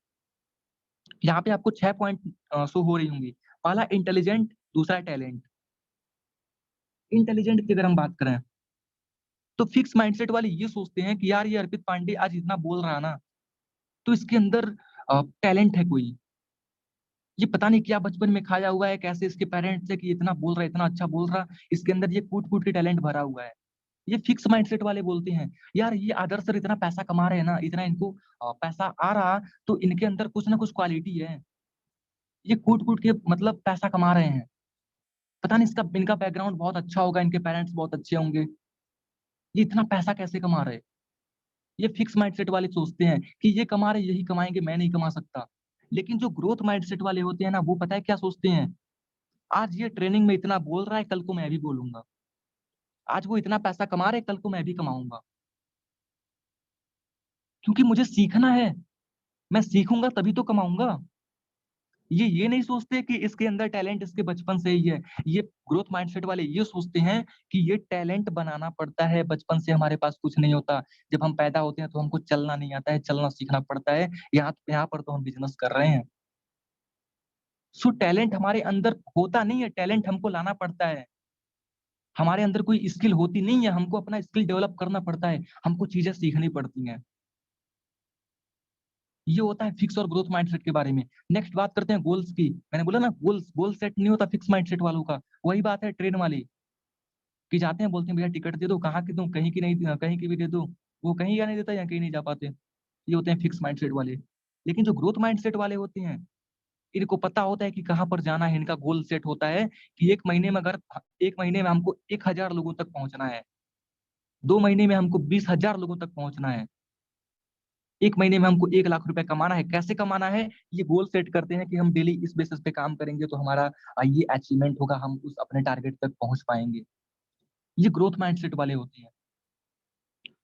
यहाँ पे आपको 6 पॉइंट शो हो रही होंगी। पहला इंटेलिजेंट, दूसरा टैलेंट। इंटेलिजेंट की अगर हम बात करें, तो फिक्स माइंडसेट वाले ये सोचते हैं कि यार ये अर्पित पांडे आज इतना बोल रहा ना, तो इसके अंदर टैलेंट है कोई। ये पता नहीं क्या बचपन में खाया हुआ है, कैसे इसके पेरेंट्स है कि इतना बोल रहा है, इतना अच्छा बोल रहा, इसके अंदर ये कूट-कूट के टैलेंट भरा हुआ है। ये फिक्स माइंडसेट वाले बोलते हैं, यार ये आदर्श सर इतना पैसा कमा रहे हैं ना, इतना इनको पैसा आ रहा, तो इनके अंदर कुछ ना कुछ क्वालिटी है। ये कूट-कूट के मतलब पैसा कमा रहे हैं। पता नहीं इसका इनका बैकग्राउंड बहुत अच्छा होगा, इनके पेरेंट्स बहुत अच्छे होंगे। ये इतना पैसा कैसे कमा रहे? ये फिक्स माइंडसेट वाले सोचते हैं कि ये कमा रहे, यही कमाएँगे, मैं नहीं कमा सकता। लेकिन जो ग्रोथ माइंडसेट वाले होते हैं ना, वो पता है क्या सोचते हैं? आज ये ट्रेनिंग में इतना बोल रहा है, कल को मैं भी बोलूँगा। आज वो इतना पैसा कमा रहे हैं, कल को मैं भी कमाऊँगा। क्योंकि मुझे सीखना है, मैं सीखूँगा तभी तो कमाऊँगा। ये नहीं सोचते कि इसके अंदर टैलेंट इसके बचपन से ही है। ये ग्रोथ माइंडसेट वाले ये सोचते हैं कि ये टैलेंट बनाना पड़ता है, बचपन से हमारे पास कुछ नहीं होता। जब हम पैदा होते हैं तो हमको चलना नहीं आता है, चलना सीखना पड़ता है। यहाँ यहाँ पर तो हम बिज़नेस कर रहे हैं। सो टैलेंट हमारे अंदर होता नहीं है, टैलेंट हमको लाना पड़ता है। हमारे अंदर कोई स्किल होती नहीं है, हमको अपना स्किल डेवलप करना पड़ता है, हमको चीज़ें सीखनी पड़ती हैं। ये होता है फिक्स और ग्रोथ माइंडसेट के बारे में। नेक्स्ट बात करते हैं गोल्स की। मैंने बोला ना गोल सेट नहीं होता फिक्स माइंडसेट वालों का। वही बात है ट्रेन वाली कि जाते हैं बोलते हैं भैया टिकट दे दो, कहाँ की दूँ? कहीं की नहीं कहीं की भी दे दो। वो कहीं का नहीं देता या कहीं नहीं जा पाते। ये होते हैं फिक्स माइंडसेट वाले। लेकिन जो ग्रोथ माइंडसेट वाले होते हैं, इनको पता होता है कि कहाँ पर जाना है, इनका गोल सेट होता है कि 1 महीने में अगर 1 महीने में हमको 1000 लोगों तक पहुँचना है, 2 महीने में हमको 20,000 लोगों तक पहुँचना है। 1 महीने में हमको 1 लाख रुपए कमाना है, कैसे कमाना है? ये गोल सेट करते हैं कि हम डेली इस बेसिस पे काम करेंगे तो हमारा ये अचीवमेंट होगा, हम उस अपने टारगेट तक पहुँच पाएँगे। ये ग्रोथ माइंडसेट वाले होते हैं।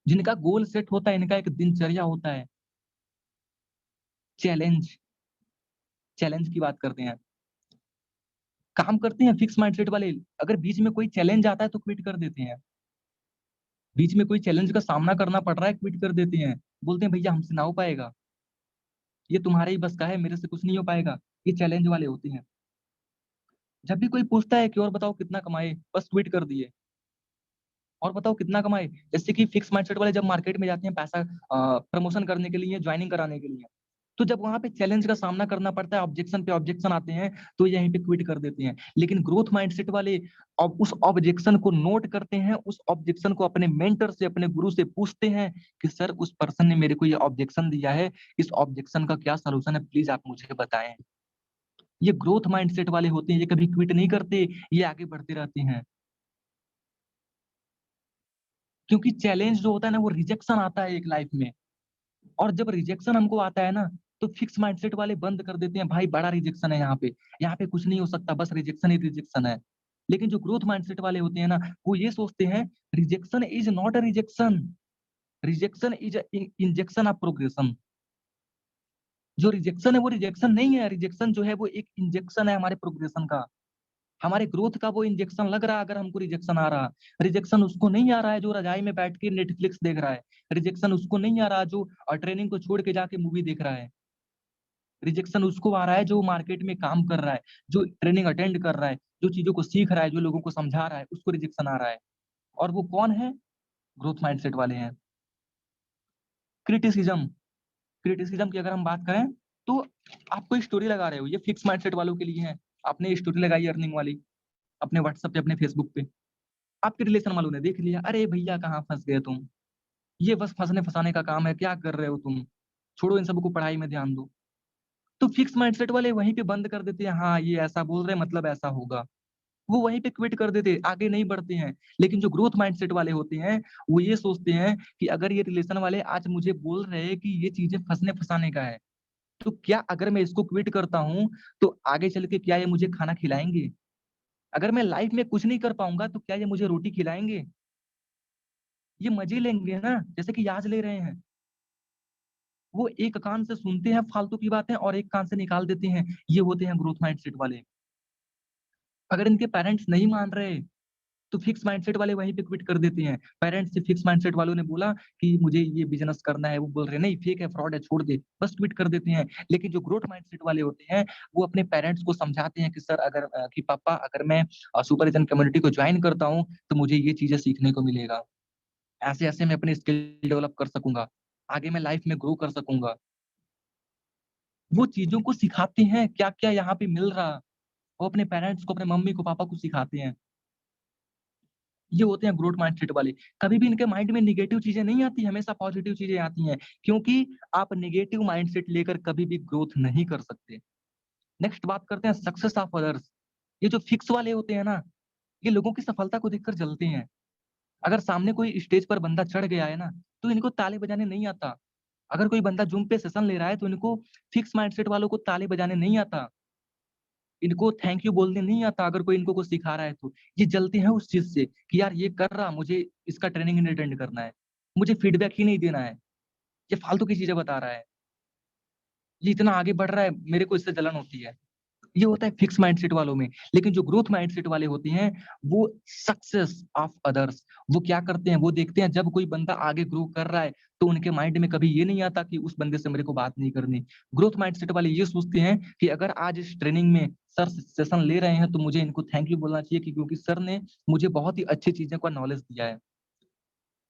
जिनका गोल सेट होता है, इनका एक दिनचर्या होता है। चैलेंज, चैलेंज की बात करते हैं। काम करते हैं फिक्स माइंडसेट वाले, अगर बीच में कोई चैलेंज आता है तो क्विट कर देते हैं। बीच में कोई चैलेंज का सामना करना पड़ रहा है, क्विट कर देते हैं। बोलते हैं भैया हमसे ना हो पाएगा, ये तुम्हारे ही बस का है, मेरे से कुछ नहीं हो पाएगा। ये चैलेंज वाले होते हैं। जब भी कोई पूछता है कि और बताओ कितना कमाए? बस ट्वीट कर दिए। और बताओ कितना कमाए? जैसे कि फिक्स माइंडसेट वाले जब मार्केट में जाते हैं पैसा प्रमोशन करने के लिए, जॉइनिंग कराने के लिए, तो जब वहाँ पे चैलेंज का सामना करना पड़ता है, ऑब्जेक्शन पे ऑब्जेक्शन आते हैं, तो यहीं पे क्विट कर देते हैं। लेकिन ग्रोथ माइंडसेट वाले अब उस ऑब्जेक्शन को नोट करते हैं, उस ऑब्जेक्शन को अपने मेंटर से, अपने गुरु से पूछते हैं कि सर उस पर्सन ने मेरे को ये ऑब्जेक्शन दिया है, इस ऑब्जेक्शन का क्या सॉल्यूशन है? प्लीज़ आप मुझे बताएँ। ये ग्रोथ माइंडसेट वाले होते हैं, ये कभी क्विट नहीं करते, ये आगे बढ़ते रहते हैं। क्योंकि चैलेंज जो होता है ना, वो रिजेक्शन आता है एक लाइफ में, और जब रिजेक्शन हमको आता है ना, तो फिक्स माइंडसेट वाले बंद कर देते हैं, भाई बड़ा रिजेक्शन है यहाँ पे कुछ नहीं हो सकता, बस रिजेक्शन ही रिजेक्शन है। लेकिन जो ग्रोथ माइंडसेट वाले होते हैं ना, वो ये सोचते हैं rejection is not a rejection, rejection is a injection of progression. जो रिजेक्शन है वो रिजेक्शन नहीं है, रिजेक्शन जो है वो एक इंजेक्शन है हमारे प्रोग्रेशन का। हमारे ग्रोथ का वो इंजेक्शन लग रहा है अगर हमको रिजेक्शन आ रहा। रिजेक्शन उसको नहीं आ रहा है जो रज़ाई में बैठ के नेटफ्लिक्स देख रहा है। रिजेक्शन उसको नहीं आ रहा जो ट्रेनिंग को छोड़ के जाके मूवी देख रहा है। रिजेक्शन उसको आ रहा है जो मार्केट में काम कर रहा है, जो ट्रेनिंग अटेंड कर रहा है, जो चीज़ों को सीख रहा है, जो लोगों को समझा रहा है, उसको रिजेक्शन आ रहा है। और वो कौन है? ग्रोथ माइंडसेट वाले हैं। क्रिटिसिज़्म, क्रिटिसिज़्म की अगर हम बात करें, तो आप कोई स्टोरी लगा रहे हो, ये फिक्स माइंडसेट वालों के लिए है। आपने स्टोरी लगाई अर्निंग वाली, अपने व्हाट्सएप पे, अपने फेसबुक पे। आपके रिलेशन वालों ने देख लिया, "अरे भैया कहाँ फँस गए तुम? ये बस फँसने-फँसाने का काम है, क्या कर रहे हो तुम? छोड़ो इन सबको, पढ़ाई में ध्यान दो।" तो फिक्स माइंडसेट वाले वहीं पे बंद कर देते हैं, हाँ, ये ऐसा बोल रहे हैं मतलब ऐसा होगा। वो वहीं पे क्विट कर देते, आगे नहीं बढ़ते हैं। लेकिन जो ग्रोथ माइंडसेट वाले होते हैं, वो ये सोचते हैं कि अगर ये रिलेशन वाले आज मुझे बोल रहे हैं कि ये चीज़ें फँसने-फँसाने का है, तो क्या अगर मैं इसको क्विट करता हूँ, तो आगे चल के क्या ये मुझे खाना खिलाएँगे? अगर मैं लाइफ़ में कुछ नहीं कर पाऊँगा, तो क्या ये मुझे रोटी खिलाएँगे? ये मज़े लेंगे ना, जैसे कि आज ले रहे हैं। वो एक कान से सुनते हैं फालतू की बातें और एक कान से निकाल देते हैं। ये होते हैं ग्रोथ माइंडसेट वाले। अगर इनके पेरेंट्स नहीं मान रहे, तो फिक्स माइंडसेट वाले वहीं पे क्विट कर देते हैं। पेरेंट्स से फिक्स माइंडसेट वालों ने बोला कि मुझे ये बिज़नेस करना है, वो बोल रहे हैं नहीं फेक है, फ्रॉड है, छोड़ दे, बस क्विट कर देते हैं। लेकिन जो ग्रोथ माइंडसेट वाले होते हैं, वो अपने पेरेंट्स को समझाते हैं कि सर अगर कि पापा अगर मैं सुपरविज़न कम्युनिटी को जॉइन करता हूँ, तो मुझे ये चीज़ें सीखने को मिलेगा। ऐसे-ऐसे मैं अपनी स्किल डेवलप कर सकूँगा, आगे मैं लाइफ में ग्रो कर सकूँगा। वो चीज़ों को सिखाते हैं, क्या-क्या यहाँ पे मिल रहा। वो अपने पेरेंट्स को, अपने मम्मी को, पापा को सिखाते हैं। ये होते हैं ग्रोथ माइंडसेट वाले। कभी भी इनके माइंड में नेगेटिव चीज़ें नहीं आती, हमेशा पॉजिटिव चीज़ें आती हैं, क्योंकि आप नेगेटिव माइंडसेट लेकर कभी भी ग्रोथ नहीं कर सकते। नेक्स्ट बात करते हैं सक्सेस ऑफ अदर्स। ये जो फिक्स वाले होते हैं ना, ये लोगों की सफलता को देखकर जलते हैं। अगर सामने कोई स्टेज पर बंदा चढ़ गया है ना, तो इनको ताली बजाने नहीं आता। अगर कोई बंदा ज़ूम पे सेशन ले रहा है, तो इनको फिक्स माइंडसेट वालों को ताली बजाने नहीं आता। इनको थैंक यू बोलने नहीं आता, अगर कोई इनको कुछ सिखा रहा है तो। ये जलते हैं उस चीज़ से कि यार ये कर रहा, मुझे इसका ट्रेनिंग ही नहीं अटेंड करना है। मुझे फीडबैक ही नहीं देना है। ये फालतू की चीज़ें बता रहा है। ये इतना आगे बढ़ रहा है, मेरे को इससे जलन होती है। ये होता है फिक्स माइंडसेट वालों में। लेकिन जो ग्रोथ माइंडसेट वाले होते हैं, वो सक्सेस ऑफ अदर्स, वो क्या करते हैं, वो देखते हैं जब कोई बंदा आगे ग्रो कर रहा है, तो उनके माइंड में कभी ये नहीं आता कि उस बंदे से मेरे को बात नहीं करनी। ग्रोथ माइंडसेट वाले ये सोचते हैं कि अगर आज इस ट्रेनिंग में सर सेशन ले रहे हैं, तो मुझे इनको थैंक यू बोलना चाहिए कि क्योंकि सर ने मुझे बहुत ही अच्छी चीज़ों का नॉलेज दिया है।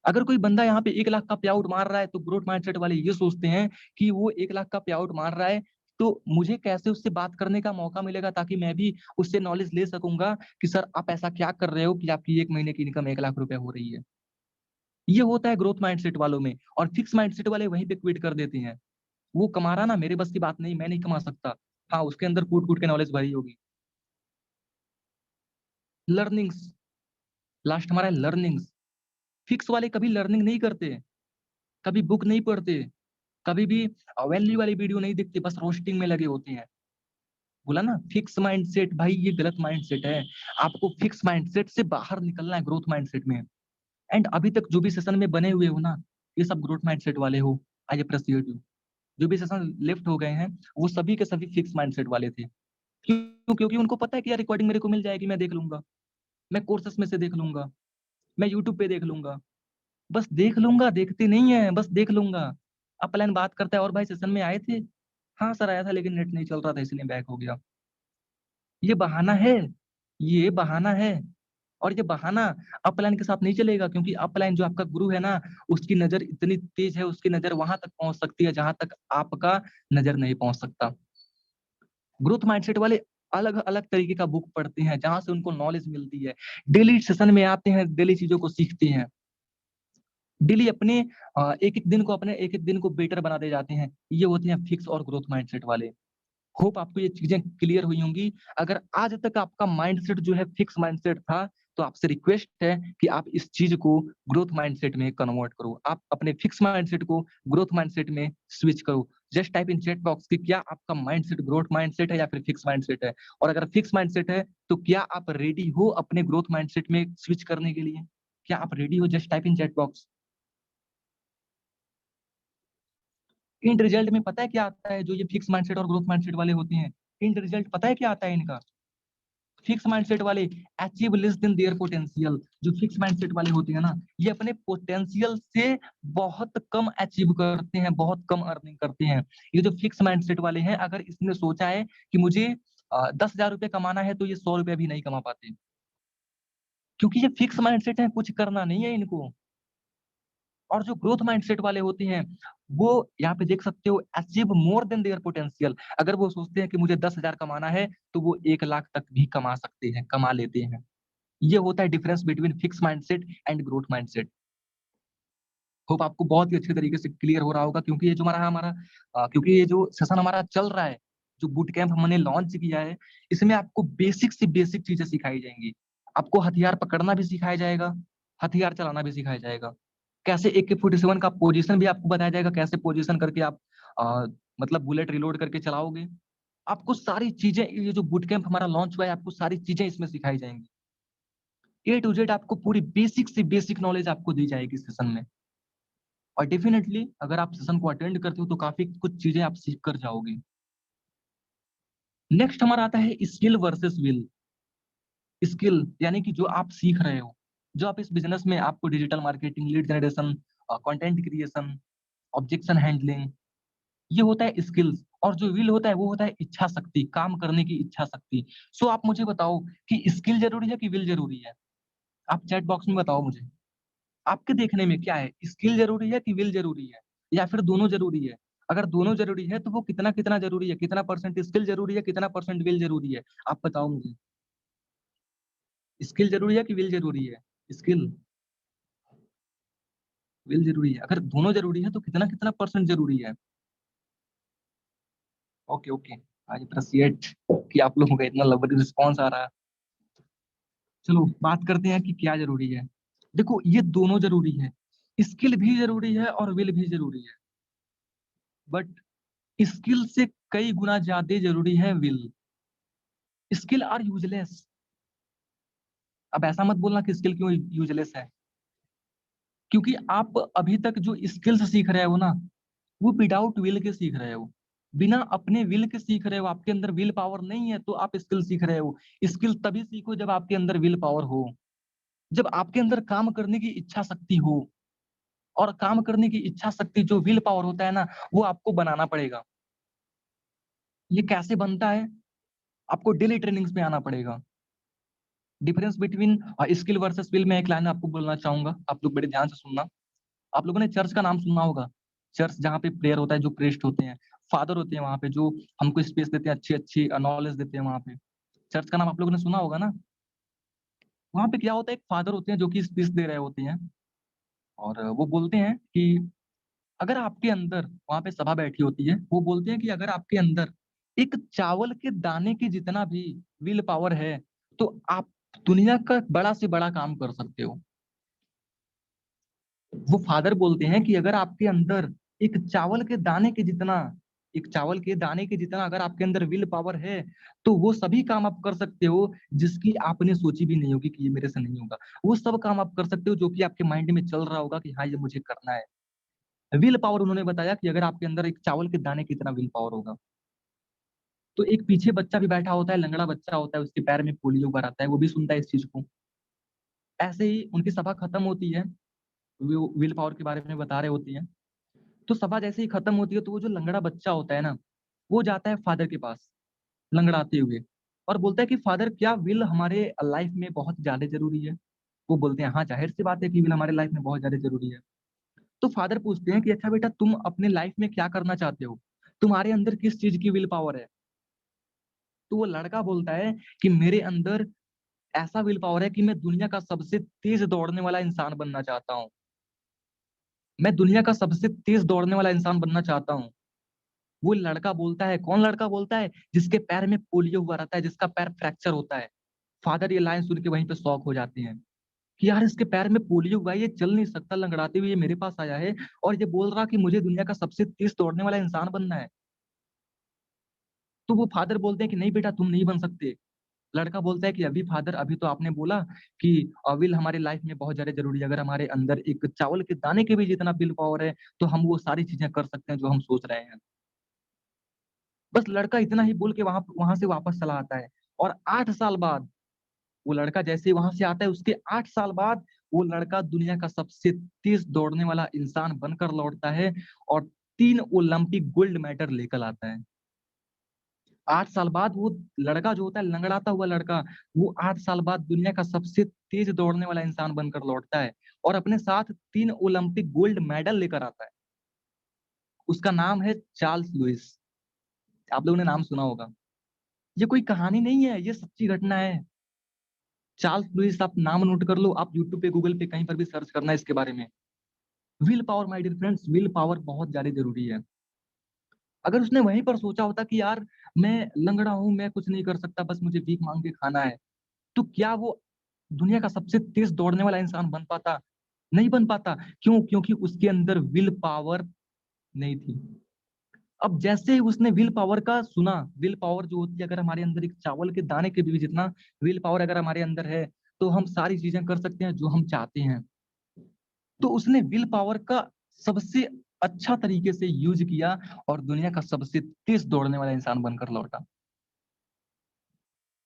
अगर कोई बंदा यहाँ पे 1 लाख का पे आउट मार रहा है, तो ग्रोथ माइंडसेट वाले ये सोचते हैं कि वो 1 लाख का पे आउट मार रहा है, तो मुझे कैसे उससे बात करने का मौका मिलेगा, ताकि मैं भी उससे नॉलेज ले सकूँगा कि सर आप ऐसा क्या कर रहे हो कि आपकी 1 महीने की इनकम 1 लाख रुपए हो रही है। ये होता है ग्रोथ माइंडसेट वालों में, और फिक्स माइंडसेट वाले वहीं पे क्विट कर देते हैं। वो कमा रहा ना, मेरे बस की बात नहीं, मैं नहीं कमा सकता। हाँ, उसके अंदर कूट-कूट के नॉलेज भरी होगी। लर्निंग्स, लास्ट हमारा है लर्निंग्स। फिक्स वाले कभी लर्निंग नहीं करते, कभी बुक नहीं पढ़ते, कभी भी वैल्यू वाली वीडियो नहीं दिखती, बस रोस्टिंग में लगे होते हैं। बोला ना फिक्स माइंडसेट, भाई ये गलत माइंडसेट है। आपको फिक्स माइंडसेट से बाहर निकलना है ग्रोथ माइंडसेट में। एंड अभी तक जो भी सेशन में बने हुए हो ना, ये सब ग्रोथ माइंडसेट वाले हो। I appreciate you. जो भी सेशन लेफ्ट हो गए हैं, वो सभी के सभी फिक्स माइंडसेट वाले थे। क्यों? क्योंकि उनको पता है कि यार रिकॉर्डिंग मेरे को मिल जाएगी, मैं देख लूँगा। मैं कोर्सेस में से देख लूँगा, मैं यूट्यूब पे देख लूँगा। बस देख लूँगा, देखते नहीं है, बस देख लूँगा। अपलाइन बात करता है, और भाई सेशन में आए थे? हाँ सर आया था, लेकिन नेट नहीं चल रहा था, इसलिए बैक हो गया। ये बहाना है, ये बहाना है। और ये बहाना अपलाइन के साथ नहीं चलेगा, क्योंकि अपलाइन जो आपका गुरु है ना, उसकी नज़र इतनी तेज है, उसकी नज़र वहाँ तक पहुँच सकती है जहाँ तक आपका नज़र नहीं पहुँच सकता। ग्रोथ माइंडसेट वाले अलग-अलग तरीके का बुक पढ़ते हैं, जहाँ से उनको नॉलेज मिलती है। डेली सेशन में आते हैं, डेली चीज़ों को सीखते हैं। डेली अपने एक-एक दिन को बेटर बनाते जाते हैं। ये होते हैं फिक्स और ग्रोथ माइंडसेट वाले। होप आपको ये चीज़ें क्लियर हुई होंगी। अगर आज तक आपका माइंडसेट जो है फिक्स माइंडसेट था, तो आपसे रिक्वेस्ट है कि आप इस चीज़ को ग्रोथ माइंडसेट में कन्वर्ट करो। आप अपने फिक्स माइंडसेट को ग्रोथ माइंडसेट में स्विच करो। Just type in chat box कि क्या आपका माइंडसेट ग्रोथ माइंडसेट है या फिर फिक्स माइंडसेट है? और अगर फिक्स माइंडसेट है, तो क्या आप रेडी हो अपने ग्रोथ माइंडसेट में स्विच करने के लिए? क्या आप रेडी हो? Just type in chat box. And result में पता है क्या आता है, जो ये फिक्स माइंडसेट और ग्रोथ माइंडसेट वाले होते हैं, एंड रिजल्ट पता है क्या आता है इनका? फिक्स माइंडसेट वाले achieve less than their potential. जो फिक्स माइंडसेट वाले होते हैं ना, ये अपने पोटेंशियल से बहुत कम अचीव करते हैं, बहुत कम अर्निंग करते हैं। ये जो फिक्स माइंडसेट वाले हैं, अगर इसने सोचा है कि मुझे 10,000 रुपए कमाना है, तो ये 100 रुपए भी नहीं कमा पाते। क्योंकि ये फिक्स माइंडसेट है, कुछ करना नहीं है इनको। और जो ग्रोथ माइंडसेट वाले होते हैं, वो यहाँ पे देख सकते हो achieve more than their potential. अगर वो सोचते हैं कि मुझे 10,000 कमाना है, तो वो 1 लाख तक भी कमा सकते हैं, कमा लेते हैं। ये होता है difference between fix mindset and growth mindset. Hope आपको बहुत ही अच्छे तरीके से क्लियर हो रहा होगा, क्योंकि ये जो हमारा हमारा क्योंकि ये जो सेशन हमारा चल रहा है, जो बूट कैंप हमने लॉन्च किया है, इसमें आपको बेसिक से बेसिक चीज़ें सिखाई जाएँगी। आपको हथियार पकड़ना भी सिखाया जाएगा, हथियार चलाना भी सिखाया जाएगा। कैसे AK-47 का पोज़ीशन भी आपको बताया जाएगा, कैसे पोज़ीशन करके आप अ, मतलब बुलेट रीलोड करके चलाओगे। आपको सारी चीज़ें, ये जो बूट कैंप हमारा लॉन्च हुआ है, आपको सारी चीज़ें इसमें सिखाई जाएँगी। ए टू ज़ेड आपको पूरी बेसिक से बेसिक नॉलेज आपको दी जाएगी सेशन में। और डेफिनिटली अगर आप सेशन को अटेंड करते हो, तो काफ़ी कुछ चीज़ें आप सीख कर जाओगे। नेक्स्ट हमारा आता है स्किल वर्सेस विल। स्किल यानी कि जो आप सीख रहे हो, जो आप इस बिज़नेस में, आपको digital marketing, lead generation, content creation, objection handling, ये होता है स्किल्स। और जो विल होता है, वो होता है इच्छा शक्ति, काम करने की इच्छा शक्ति। सो आप मुझे बताओ कि स्किल ज़रूरी है कि विल ज़रूरी है? आप चैट बॉक्स में बताओ मुझे। आपके देखने में क्या है, स्किल जरूरी है कि विल जरूरी है, या फिर दोनों जरूरी है? अगर दोनों जरूरी है तो वो कितना कितना जरूरी है, कितना परसेंट स्किल जरूरी है, कितना परसेंट विल जरूरी है? आप बताओ मुझे। स्किल जरूरी है कि विल जरूरी है? स्किल, विल जरूरी है। अगर दोनों जरूरी है तो कितना कितना परसेंट जरूरी है? ओके ओके, आई अप्रिशिएट कि आप लोगों का इतना लवली रिस्पॉन्स आ रहा है। चलो बात करते हैं कि क्या जरूरी है। देखो ये दोनों जरूरी है, स्किल भी जरूरी है और विल भी जरूरी है, बट स्किल से कई गुना ज्यादा जरूरी है विल। Skill are useless. अब ऐसा मत बोलना कि स्किल क्यों यूजलेस है, क्योंकि आप अभी तक जो स्किल्स सीख रहे हो ना, वो विदाउट विल के सीख रहे हो, बिना अपने विल के सीख रहे हो। आपके अंदर विल पावर नहीं है तो आप स्किल सीख रहे हो। स्किल तभी सीखो जब आपके अंदर विल पावर हो, जब आपके अंदर काम करने की इच्छा शक्ति हो। और काम करने की इच्छा शक्ति जो विल पावर होता है ना, वो आपको बनाना पड़ेगा। ये कैसे बनता है? आपको डेली ट्रेनिंग्स में आना पड़ेगा। Difference between skill versus will में एक लाइन आपको बोलना चाहूंगा, आप लोग बड़े ध्यान से सुनना। आप लोगों ने चर्च का नाम सुना होगा। चर्च जहाँ पे प्रेयर होता है, जो प्रेस्ट होते हैं, फादर होते हैं वहां पे, जो हमको स्पेस देते हैं, अच्छी अच्छी नॉलेज देते हैं वहां पे। चर्च का नाम आप लोगों ने सुना होगा ना। वहां पे क्या होता है, एक फादर होते हैं जो कि स्पीच दे रहे होते हैं, और वो बोलते हैं कि अगर आपके अंदर, वहां पे सभा बैठी होती है, वो बोलते हैं कि अगर आपके अंदर एक चावल के दाने के जितना भी विल पावर है, तो आप दुनिया का बड़ा से बड़ा काम कर सकते हो। वो फादर बोलते हैं कि अगर आपके अंदर एक चावल के दाने के जितना, एक चावल के दाने के जितना अगर आपके अंदर विल पावर है, तो वो सभी काम आप कर सकते हो जिसकी आपने सोची भी नहीं होगी कि ये मेरे से नहीं होगा। वो सब काम आप कर सकते हो जो कि आपके माइंड में चल रहा होगा कि हाँ ये मुझे करना है। विल पावर उन्होंने बताया कि अगर आपके अंदर एक चावल के दाने की तरह विल पावर होगा, तो एक पीछे बच्चा भी बैठा होता है, लंगड़ा बच्चा होता है, उसके पैर में पोलियो भर आता है, वो भी सुनता है इस चीज को। ऐसे ही उनकी सभा खत्म होती है, वो विल पावर के बारे में बता रहे होती है। तो सभा जैसे ही खत्म होती है तो वो जो लंगड़ा बच्चा होता है ना, वो जाता है फादर के पास लंगड़ाते हुए, और बोलता है कि फादर क्या विल हमारे लाइफ में बहुत ज्यादा जरूरी है? वो बोलते हैं हाँ जाहिर सी बात है कि विल हमारे लाइफ में बहुत ज्यादा जरूरी है। तो फादर पूछते हैं कि अच्छा बेटा, तुम अपने लाइफ में क्या करना चाहते हो, तुम्हारे अंदर किस चीज की विल पावर है? तो वो लड़का बोलता है कि मेरे अंदर ऐसा विल पावर है कि मैं दुनिया का सबसे तेज दौड़ने वाला इंसान बनना चाहता हूँ। मैं दुनिया का सबसे तेज दौड़ने वाला इंसान बनना चाहता हूँ। वो लड़का बोलता है, कौन लड़का बोलता है? जिसके पैर में पोलियो हुआ रहता है, जिसका पैर फ्रैक्चर होता है। फादर ये लाइन सुन के वहीं पे शॉक हो जाते हैं कि यार इसके पैर में पोलियो हुआ है, ये चल नहीं सकता, लंगड़ाते हुए ये मेरे पास आया है और ये बोल रहा कि मुझे दुनिया का सबसे तेज दौड़ने वाला इंसान बनना है। तो वो फादर बोलते हैं कि नहीं बेटा, तुम नहीं बन सकते। लड़का बोलता है कि अभी फादर, अभी तो आपने बोला कि विल हमारे लाइफ में बहुत ज्यादा जरूरी है। अगर हमारे अंदर एक चावल के दाने के भी जितना विल पावर है, तो हम वो सारी चीजें कर सकते हैं जो हम सोच रहे हैं। बस लड़का इतना ही बोल के वहां वहां से वापस चला आता है। और 8 साल बाद वो लड़का जैसे ही वहां से आता है, उसके 8 साल बाद वो लड़का दुनिया का सबसे तेज दौड़ने वाला इंसान बनकर लौटता है, और 3 ओलंपिक गोल्ड मेडल लेकर आता है। 8 साल बाद वो लड़का जो होता है, लंगड़ाता हुआ लड़का, वो 8 साल बाद दुनिया का सबसे तेज दौड़ने वाला इंसान बनकर लौटता है, और अपने साथ 3 ओलंपिक गोल्ड मेडल लेकर आता है। उसका नाम है चार्ल्स लुइस। आप लोगों ने नाम सुना होगा। ये कोई कहानी नहीं है, ये सच्ची घटना है। चार्ल्स लुइस, आप नाम नोट कर लो, आप यूट्यूब पे, गूगल पे, कहीं पर भी सर्च करना है इसके बारे में। Will power my dear friends, will power बहुत ज्यादा जरूरी है। अगर उसने वहीं पर सोचा होता कि यार मैं लंगड़ा हूं, मैं कुछ नहीं कर सकता, बस मुझे भीख मांग के खाना है, तो क्या वो दुनिया का सबसे तेज दौड़ने वाला इंसान बन पाता? नहीं बन पाता। क्यों? क्योंकि उसके अंदर विल पावर नहीं थी। अब जैसे ही उसने विल पावर का सुना, विल पावर जो होती है, अगर हमारे अंदर एक चावल के दाने के भी जितना विल पावर अगर हमारे अंदर है, तो हम सारी चीजें कर सकते हैं जो हम चाहते हैं। तो उसने विल पावर का सबसे अच्छा तरीके से यूज किया, और दुनिया का सबसे तेज दौड़ने वाला इंसान बनकर लौटा।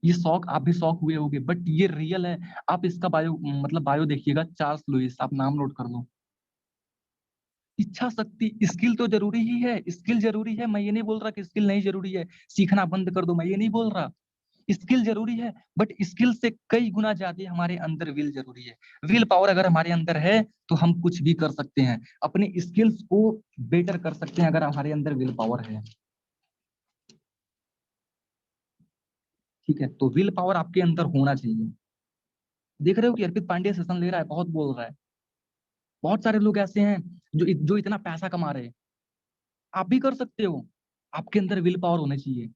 ये शौक, आप भी शौक हुए होंगे, बट ये रियल है। आप इसका बायो, मतलब बायो देखिएगा, चार्ल्स लुइस, आप नाम नोट कर लो। इच्छा शक्ति, स्किल तो जरूरी ही है, स्किल जरूरी है, मैं ये नहीं बोल रहा कि स्किल नहीं जरूरी है, सीखना बंद कर दो, मैं ये नहीं बोल रहा। स्किल जरूरी है, बट स्किल से कई गुना ज्यादा हमारे अंदर विल जरूरी है। विल पावर अगर हमारे अंदर है तो हम कुछ भी कर सकते हैं, अपने स्किल्स को बेटर कर सकते हैं अगर हमारे अंदर विल पावर है। ठीक है, तो विल पावर आपके अंदर होना चाहिए। देख रहे हो कि अर्पित पांड्या सेशन ले रहा है, बहुत बोल रहा है। बहुत सारे लोग ऐसे हैं जो इतना पैसा कमा रहे हैं। आप भी कर सकते हो, आपके अंदर विल पावर होनी चाहिए।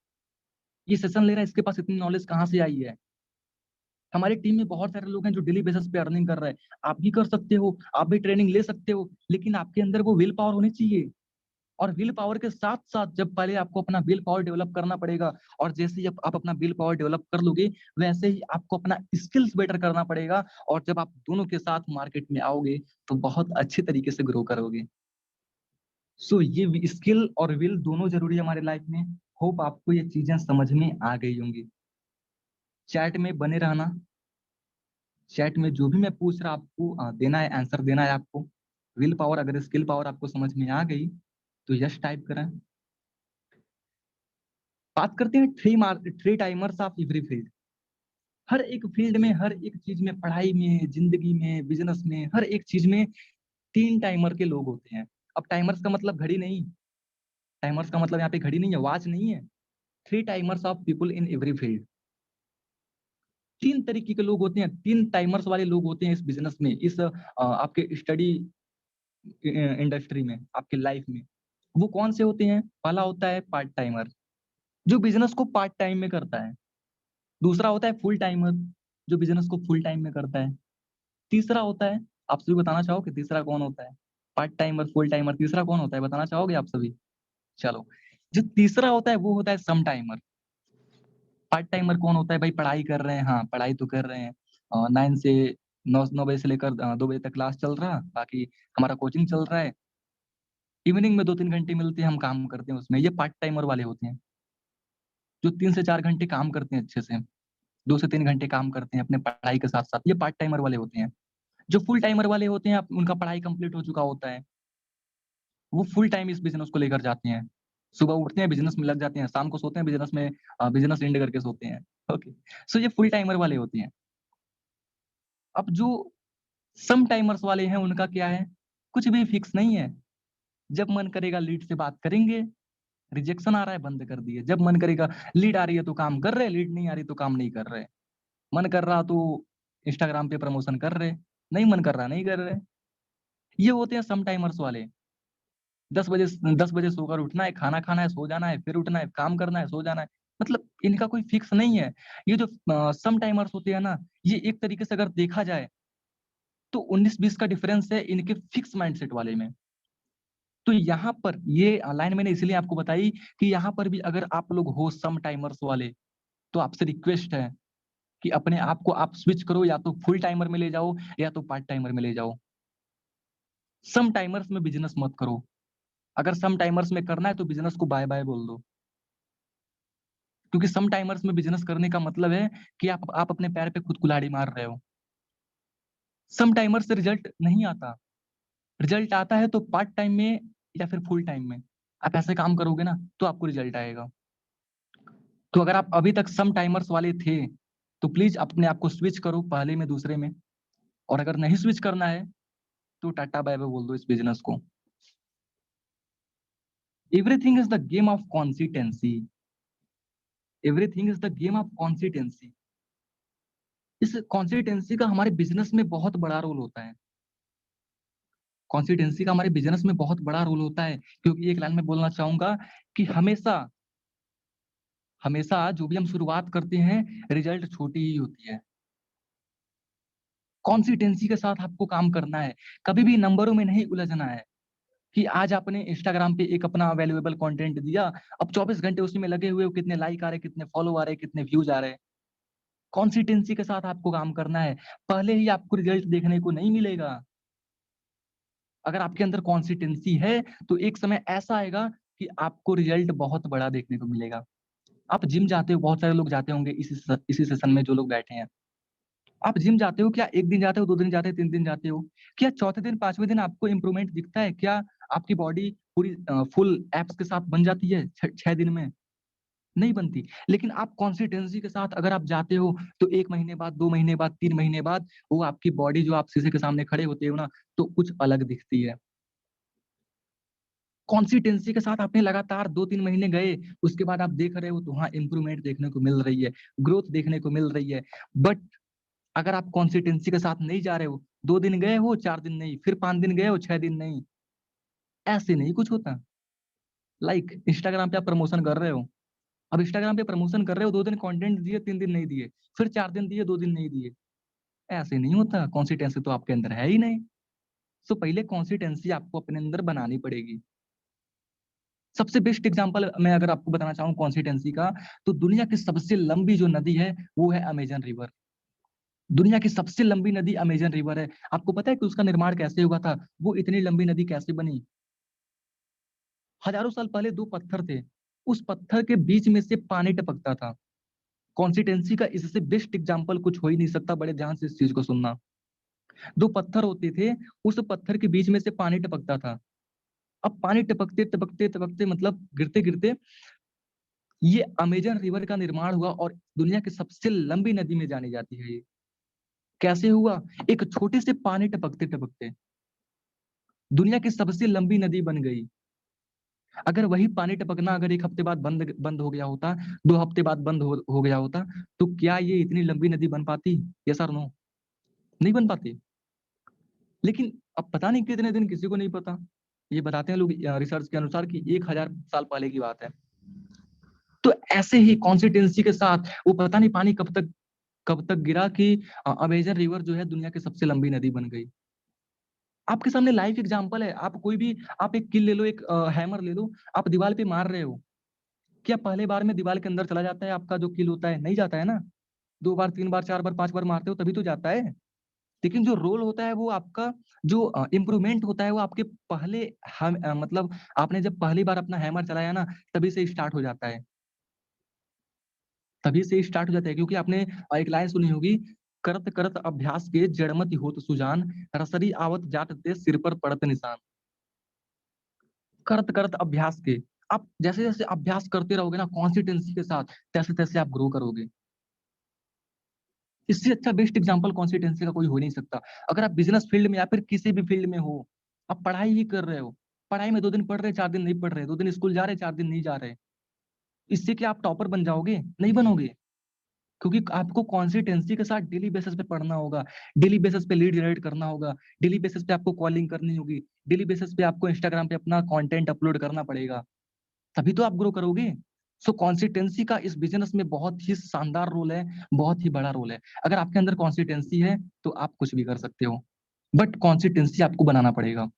ये सेशन ले रहा है, इसके पास इतनी नॉलेज कहाँ से आई है? हमारी टीम में बहुत सारे लोग हैं जो डेली बेसिस पे अर्निंग कर रहे हैं। आप भी कर सकते हो, आप भी ट्रेनिंग ले सकते हो, लेकिन आपके अंदर वो विल पावर होनी चाहिए। और विल पावर के साथ साथ जब पहले आपको अपना विल पावर डेवलप करना पड़ेगा, और जैसे ही आप अपना विल पावर डेवलप कर लोगे, वैसे ही आपको अपना स्किल्स बेटर करना पड़ेगा। और जब आप दोनों के साथ मार्केट में आओगे तो बहुत अच्छे तरीके से ग्रो करोगे। सो ये स्किल और विल दोनों जरूरी है हमारे लाइफ में। होप आपको ये चीजें समझ में आ गई होंगी। चैट में बने रहना, चैट में जो भी मैं पूछ रहा आपको देना है, आंसर देना है आपको। विल पावर अगर स्किल पावर आपको समझ में आ गई तो यस टाइप करें। बात करते हैं three timers of every field. हर एक फील्ड में, हर एक चीज में, पढ़ाई में, जिंदगी में, बिजनेस में, हर एक चीज में तीन टाइमर के लोग होते हैं। अब टाइमर्स का मतलब घड़ी नहीं, टाइमर्स का मतलब यहाँ पे घड़ी नहीं है, वॉच नहीं है। Three timers of people in every field. तीन तरीके के लोग होते हैं, तीन टाइमर्स वाले लोग होते हैं इस बिजनेस में, इस आपके स्टडी इंडस्ट्री में, आपके लाइफ में। वो कौन से होते हैं? पहला होता है पार्ट टाइमर, जो बिजनेस को पार्ट टाइम में करता है। दूसरा होता है फुल टाइमर, जो बिजनेस को फुल टाइम में करता है। तीसरा होता है, आप सभी बताना चाहोगे तीसरा कौन होता है? पार्ट टाइमर, फुल टाइमर, तीसरा कौन होता है, बताना चाहोगे आप सभी? चलो, जो तीसरा होता है वो होता है सम टाइमर। पार्ट टाइमर कौन होता है भाई? पढ़ाई कर रहे हैं, हाँ पढ़ाई तो कर रहे हैं, 9 से 9 बजे से लेकर 2 बजे तक क्लास चल रहा, बाकी हमारा कोचिंग चल रहा है। इवनिंग में 2-3 घंटे मिलते हैं, हम काम करते हैं उसमें। ये पार्ट टाइमर वाले होते हैं, जो 3 से 4 घंटे काम करते हैं अच्छे से, 2 से 3 घंटे काम करते हैं अपने पढ़ाई के साथ साथ। ये पार्ट टाइमर वाले होते हैं। जो फुल टाइमर वाले होते हैं, उनका पढ़ाई कंप्लीट हो चुका होता है, वो फुल टाइम इस बिजनेस को लेकर जाते हैं। सुबह उठते हैं, बिजनेस में लग जाते हैं, शाम को सोते हैं बिजनेस में, बिजनेस एंड करके सोते हैं। ओके, सो ये फुल टाइमर वाले होते हैं। अब जो सम टाइमर्स वाले हैं, उनका क्या है? कुछ भी फिक्स नहीं है। जब मन करेगा लीड से बात करेंगे, रिजेक्शन आ रहा है बंद कर दिए। जब मन करेगा, लीड आ रही है तो काम कर रहे, लीड नहीं आ रही तो काम नहीं कर रहे। मन कर रहा तो इंस्टाग्राम पे प्रमोशन कर रहे, नहीं मन कर रहा नहीं कर रहे। ये होते हैं सम टाइमर्स वाले। 10 बजे सोकर उठना है, खाना खाना है, सो जाना है, फिर उठना है, काम करना है, सो जाना है। मतलब इनका कोई फिक्स नहीं है। ये जो सम टाइमर्स होते हैं ना, ये एक तरीके से अगर देखा जाए तो 19-20 का डिफरेंस है इनके फिक्स माइंडसेट वाले में। तो यहाँ पर ये लाइन मैंने इसलिए आपको बताई कि यहाँ पर भी अगर आप लोग हो सम टाइमर्स वाले, तो आपसे रिक्वेस्ट है कि अपने आप को आप स्विच करो, या तो फुल टाइमर में ले जाओ या तो पार्ट टाइमर में ले जाओ। सम टाइमर्स में बिजनेस मत करो। अगर सम टाइमर्स में करना है तो बिजनेस को बाय बाय बोल दो। क्योंकि सम टाइमर्स में बिजनेस करने का मतलब है कि आप अपने पैर पे खुद कुल्हाड़ी मार रहे हो। सम टाइमर से रिजल्ट नहीं आता। रिजल्ट आता है तो पार्ट टाइम में या फिर फुल टाइम में। आप ऐसे काम करोगे ना तो आपको रिजल्ट आएगा। तो अगर आप अभी तक सम टाइमर्स वाले थे तो प्लीज अपने आप को स्विच करो, पहले में दूसरे में। और अगर नहीं स्विच करना है तो टाटा बाय बाय बोल दो इस बिजनेस को। Everything is the game of consistency. Everything is the game of consistency. इस कॉन्सिटेंसी का हमारे बिजनेस में बहुत बड़ा रोल होता है। कॉन्सिटेंसी का हमारे बिजनेस में बहुत बड़ा रोल होता है, क्योंकि एक लाइन में बोलना चाहूंगा कि हमेशा हमेशा जो भी हम शुरुआत करते हैं, रिजल्ट छोटी ही होती है। कॉन्सिटेंसी के साथ आपको काम करना है, कभी भी नंबरों में नहीं उलझना है कि आज आपने इंस्टाग्राम पे एक अपना वैल्यूएबल कंटेंट दिया, अब 24 घंटे उसी में लगे हुए हो, कितने लाइक आ रहे, कितने फॉलो आ रहे, कितने व्यूज आ रहे। कॉन्सिटेंसी के साथ आपको काम करना है, पहले ही आपको रिजल्ट देखने को नहीं मिलेगा। अगर आपके अंदर कॉन्सिटेंसी है तो एक समय ऐसा आएगा कि आपको रिजल्ट बहुत बड़ा देखने को मिलेगा। आप जिम जाते हो, बहुत सारे लोग जाते होंगे इसी सेशन में जो लोग बैठे हैं। आप जिम जाते हो क्या? एक दिन जाते हो, 2 दिन जाते हो, 3 दिन जाते हो? क्या चौथे दिन, 5वें दिन आपको इंप्रूवमेंट दिखता है क्या? आपकी बॉडी पूरी फुल एब्स के साथ बन जाती है 6 दिन में? नहीं बनती। लेकिन आप कॉन्सिस्टेंसी के साथ अगर आप जाते हो तो 1 महीने बाद, 2 महीने बाद, 3 महीने बाद वो आपकी बॉडी जो आप शीशे के सामने खड़े होते हो ना तो कुछ अलग दिखती है। कॉन्सिस्टेंसी के साथ आपने लगातार 2-3 महीने गए, उसके बाद आप देख रहे हो तो हाँ इंप्रूवमेंट देखने को मिल रही है, ग्रोथ देखने को मिल रही है। बट अगर आप कॉन्सिस्टेंसी के साथ नहीं जा रहे हो, 2 दिन गए हो, 4 दिन नहीं, फिर 5 दिन गए हो, 6 दिन नहीं, ऐसे नहीं कुछ होता। लाइक इंस्टाग्राम पे आप प्रमोशन कर रहे हो, अब इंस्टाग्राम पे प्रमोशन कर रहे हो, 2 दिन कंटेंट दिए, 3 दिन नहीं दिए, फिर 4 दिन दिए, 2 दिन नहीं दिए, ऐसे नहीं होता। कॉन्सिस्टेंसी तो आपके अंदर है ही नहीं। सो पहले कॉन्सिस्टेंसी आपको अपने अंदर बनानी पड़ेगी। सबसे बेस्ट एग्जांपल मैं अगर आपको बताना चाहूँ कॉन्सिस्टेंसी का, तो दुनिया की सबसे लंबी जो नदी है वो है अमेजन रिवर। दुनिया की सबसे लंबी नदी अमेजन रिवर है। आपको पता है कि उसका निर्माण कैसे हुआ था? वो इतनी लंबी नदी कैसे बनी? हजारों साल पहले 2 पत्थर थे, उस पत्थर के बीच में से पानी टपकता था। कॉन्सिस्टेंसी का इससे बेस्ट एग्जाम्पल कुछ हो ही नहीं सकता। बड़े ध्यान से इस चीज को सुनना। 2 पत्थर होते थे, उस पत्थर के बीच में से पानी टपकता था। अब पानी टपकते टपकते टपकते मतलब गिरते गिरते ये अमेजन रिवर का निर्माण हुआ और दुनिया की सबसे लंबी नदी में जानी जाती है ये। कैसे हुआ? एक छोटे से पानी टपकते टपकते दुनिया की सबसे लंबी नदी बन गई। अगर वही पानी टपकना अगर 1 हफ्ते बाद बंद बंद हो गया होता, 2 हफ्ते बाद बंद हो गया होता, तो क्या ये इतनी लंबी नदी बन पाती? यस और नो? नहीं बन पाती। लेकिन अब पता नहीं कितने दिन, किसी को नहीं पता। ये बताते हैं लोग रिसर्च के अनुसार कि 1000 साल पहले की बात है। तो ऐसे ही कॉन्सिस्टेंसी के साथ वो पता नहीं पानी कब तक गिरा कि अमेजन रिवर जो है दुनिया की सबसे लंबी नदी बन गई। आपके सामने लाइव एग्जांपल है। आप कोई भी आप एक किल ले लो, एक हैमर ले लो, आप दीवार पे मार रहे हो, क्या पहले बार में दीवार के अंदर चला जाता है? आपका जो किल होता है नहीं जाता है ना। 2 बार, 3 बार, 4 बार, 5 बार मारते हो तभी तो जाता है। लेकिन जो रोल होता है वो आपका, जो इम्प्रूवमेंट होता है वो आपके पहले मतलब आपने जब पहली बार अपना हैमर चलाया ना तभी से स्टार्ट हो जाता है। तभी से स्टार्ट हो जाता है, क्योंकि आपने एक लाइन सुनी होगी, करत करत अभ्यास के जड़मति होत सुजान, रसरी आवत जात ते सिर पर पड़त निशान। करत करत अभ्यास के, आप जैसे जैसे अभ्यास करते रहोगे ना कॉन्सिस्टेंसी के साथ, तैसे तैसे आप ग्रो करोगे। इससे अच्छा बेस्ट एग्जांपल कॉन्सिस्टेंसी का कोई हो नहीं सकता। अगर आप बिजनेस फील्ड में या फिर किसी भी फील्ड में हो, आप पढ़ाई ही कर रहे हो, पढ़ाई में 2 दिन पढ़ रहे, 4 दिन नहीं पढ़ रहे, 2 दिन स्कूल जा रहे, 4 दिन नहीं जा रहे, इससे क्या आप टॉपर बन जाओगे? नहीं बनोगे। क्योंकि आपको कॉन्सिस्टेंसी के साथ डेली बेसिस पे पढ़ना होगा, डेली बेसिस पे लीड जनरेट करना होगा, डेली बेसिस पे आपको कॉलिंग करनी होगी, डेली बेसिस पे आपको इंस्टाग्राम पे अपना कंटेंट अपलोड करना पड़ेगा, तभी तो आप ग्रो करोगे। सो कॉन्सिस्टेंसी का इस बिजनेस में बहुत ही शानदार रोल है, बहुत ही बड़ा रोल है। अगर आपके अंदर कॉन्सिस्टेंसी है तो आप कुछ भी कर सकते हो, बट कॉन्सिस्टेंसी आपको बनाना पड़ेगा।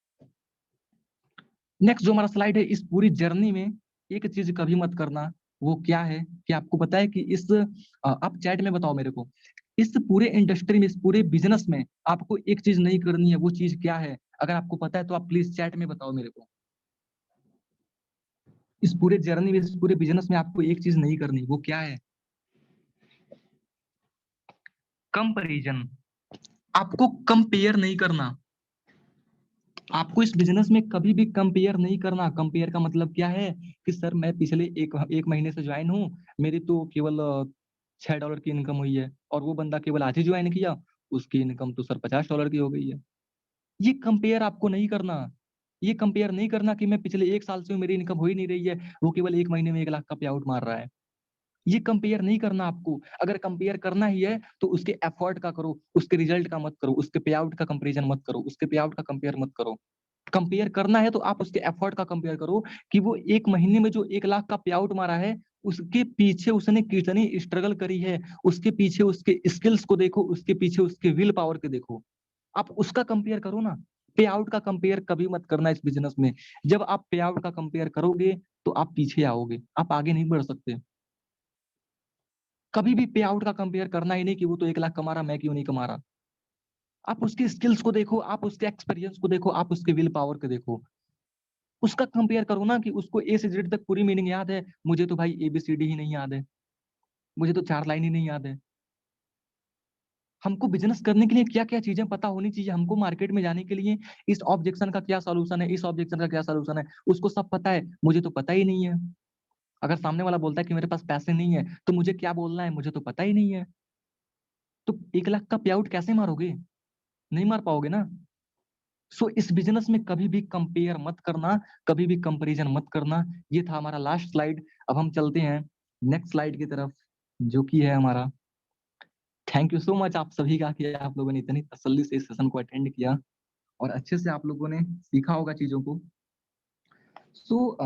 नेक्स्ट जो हमारा स्लाइड है, इस पूरी जर्नी में एक चीज कभी मत करना, वो क्या है कि आपको पता है कि आप चैट में बताओ मेरे को, इस पूरे इंडस्ट्री में, इस पूरे बिजनेस में आपको एक चीज नहीं करनी है, वो चीज क्या है? अगर आपको पता है तो आप प्लीज चैट में बताओ मेरे को। इस पूरे जर्नी में, इस पूरे बिजनेस में आपको एक चीज नहीं करनी, वो क्या है? कंपैरिजन। आपको कंपेयर नहीं करना। आपको इस बिजनेस में कभी भी कंपेयर नहीं करना। कंपेयर का मतलब क्या है कि सर मैं पिछले एक एक महीने से ज्वाइन हूँ, मेरी तो केवल $6 की इनकम हुई है और वो बंदा केवल आज ही ज्वाइन किया, उसकी इनकम तो सर $50 की हो गई है। ये कंपेयर आपको नहीं करना। ये कंपेयर नहीं करना कि मैं पिछले 1 साल से हूँ, मेरी इनकम हो ही नहीं रही है, वो केवल 1 महीने में 1 लाख का पे आउट मार रहा है। ये कंपेयर नहीं करना आपको। अगर कंपेयर करना ही है तो उसके एफर्ट का करो, उसके रिजल्ट का मत करो, उसके पे आउट का कंपेरिजन मत करो, उसके पे आउट का कंपेयर मत करो। कंपेयर करना है तो आप उसके एफर्ट का कंपेयर करो कि वो 1 महीने में जो 1 लाख का पे आउट मारा है, उसके पीछे उसने कितनी स्ट्रगल करी है, उसके पीछे उसके स्किल्स को देखो, उसके पीछे उसके विल पावर के देखो। आप उसका कंपेयर करो ना। पे आउट का कंपेयर कभी मत करना इस बिजनेस में। जब आप पे आउट का कंपेयर करोगे तो आप पीछे आओगे, आप आगे नहीं बढ़ सकते। कभी भी पे आउट का कंपेयर करना ही नहीं कि वो तो 1 लाख कमा रहा, मैं क्यों नहीं कमा रहा। आप उसके स्किल्स को देखो, आप उसके एक्सपीरियंस को देखो, आप उसके विल पावर को देखो। उसका कंपेयर करो ना कि उसको ए से जेड तक पूरी मीनिंग याद है, मुझे तो भाई एबीसीडी ही नहीं याद है, मुझे तो 4 लाइन ही नहीं याद है। हमको बिजनेस करने के लिए क्या क्या चीजें पता होनी चाहिए, हमको मार्केट में जाने के लिए इस ऑब्जेक्शन का क्या सॉल्यूशन है, इस ऑब्जेक्शन का क्या सॉल्यूशन है, उसको सब पता है, मुझे तो पता ही नहीं है। अगर सामने वाला बोलता है कि मेरे पास पैसे नहीं है, तो मुझे क्या बोलना है मुझे तो पता ही नहीं है। तो 1 लाख का पे आउट कैसे मारोगे? नहीं मार पाओगे ना। सो इस बिजनेस में कभी भी कंपेयर मत करना, कभी भी कंपैरिजन मत करना। ये था हमारा लास्ट स्लाइड। अब हम चलते हैं नेक्स्ट स्लाइड की तरफ, जो कि है हमारा, थैंक यू सो मच आप सभी का कि आप लोगों ने इतनी तसल्ली से इस सेशन को अटेंड किया और अच्छे से आप लोगों ने सीखा होगा चीजों को। सो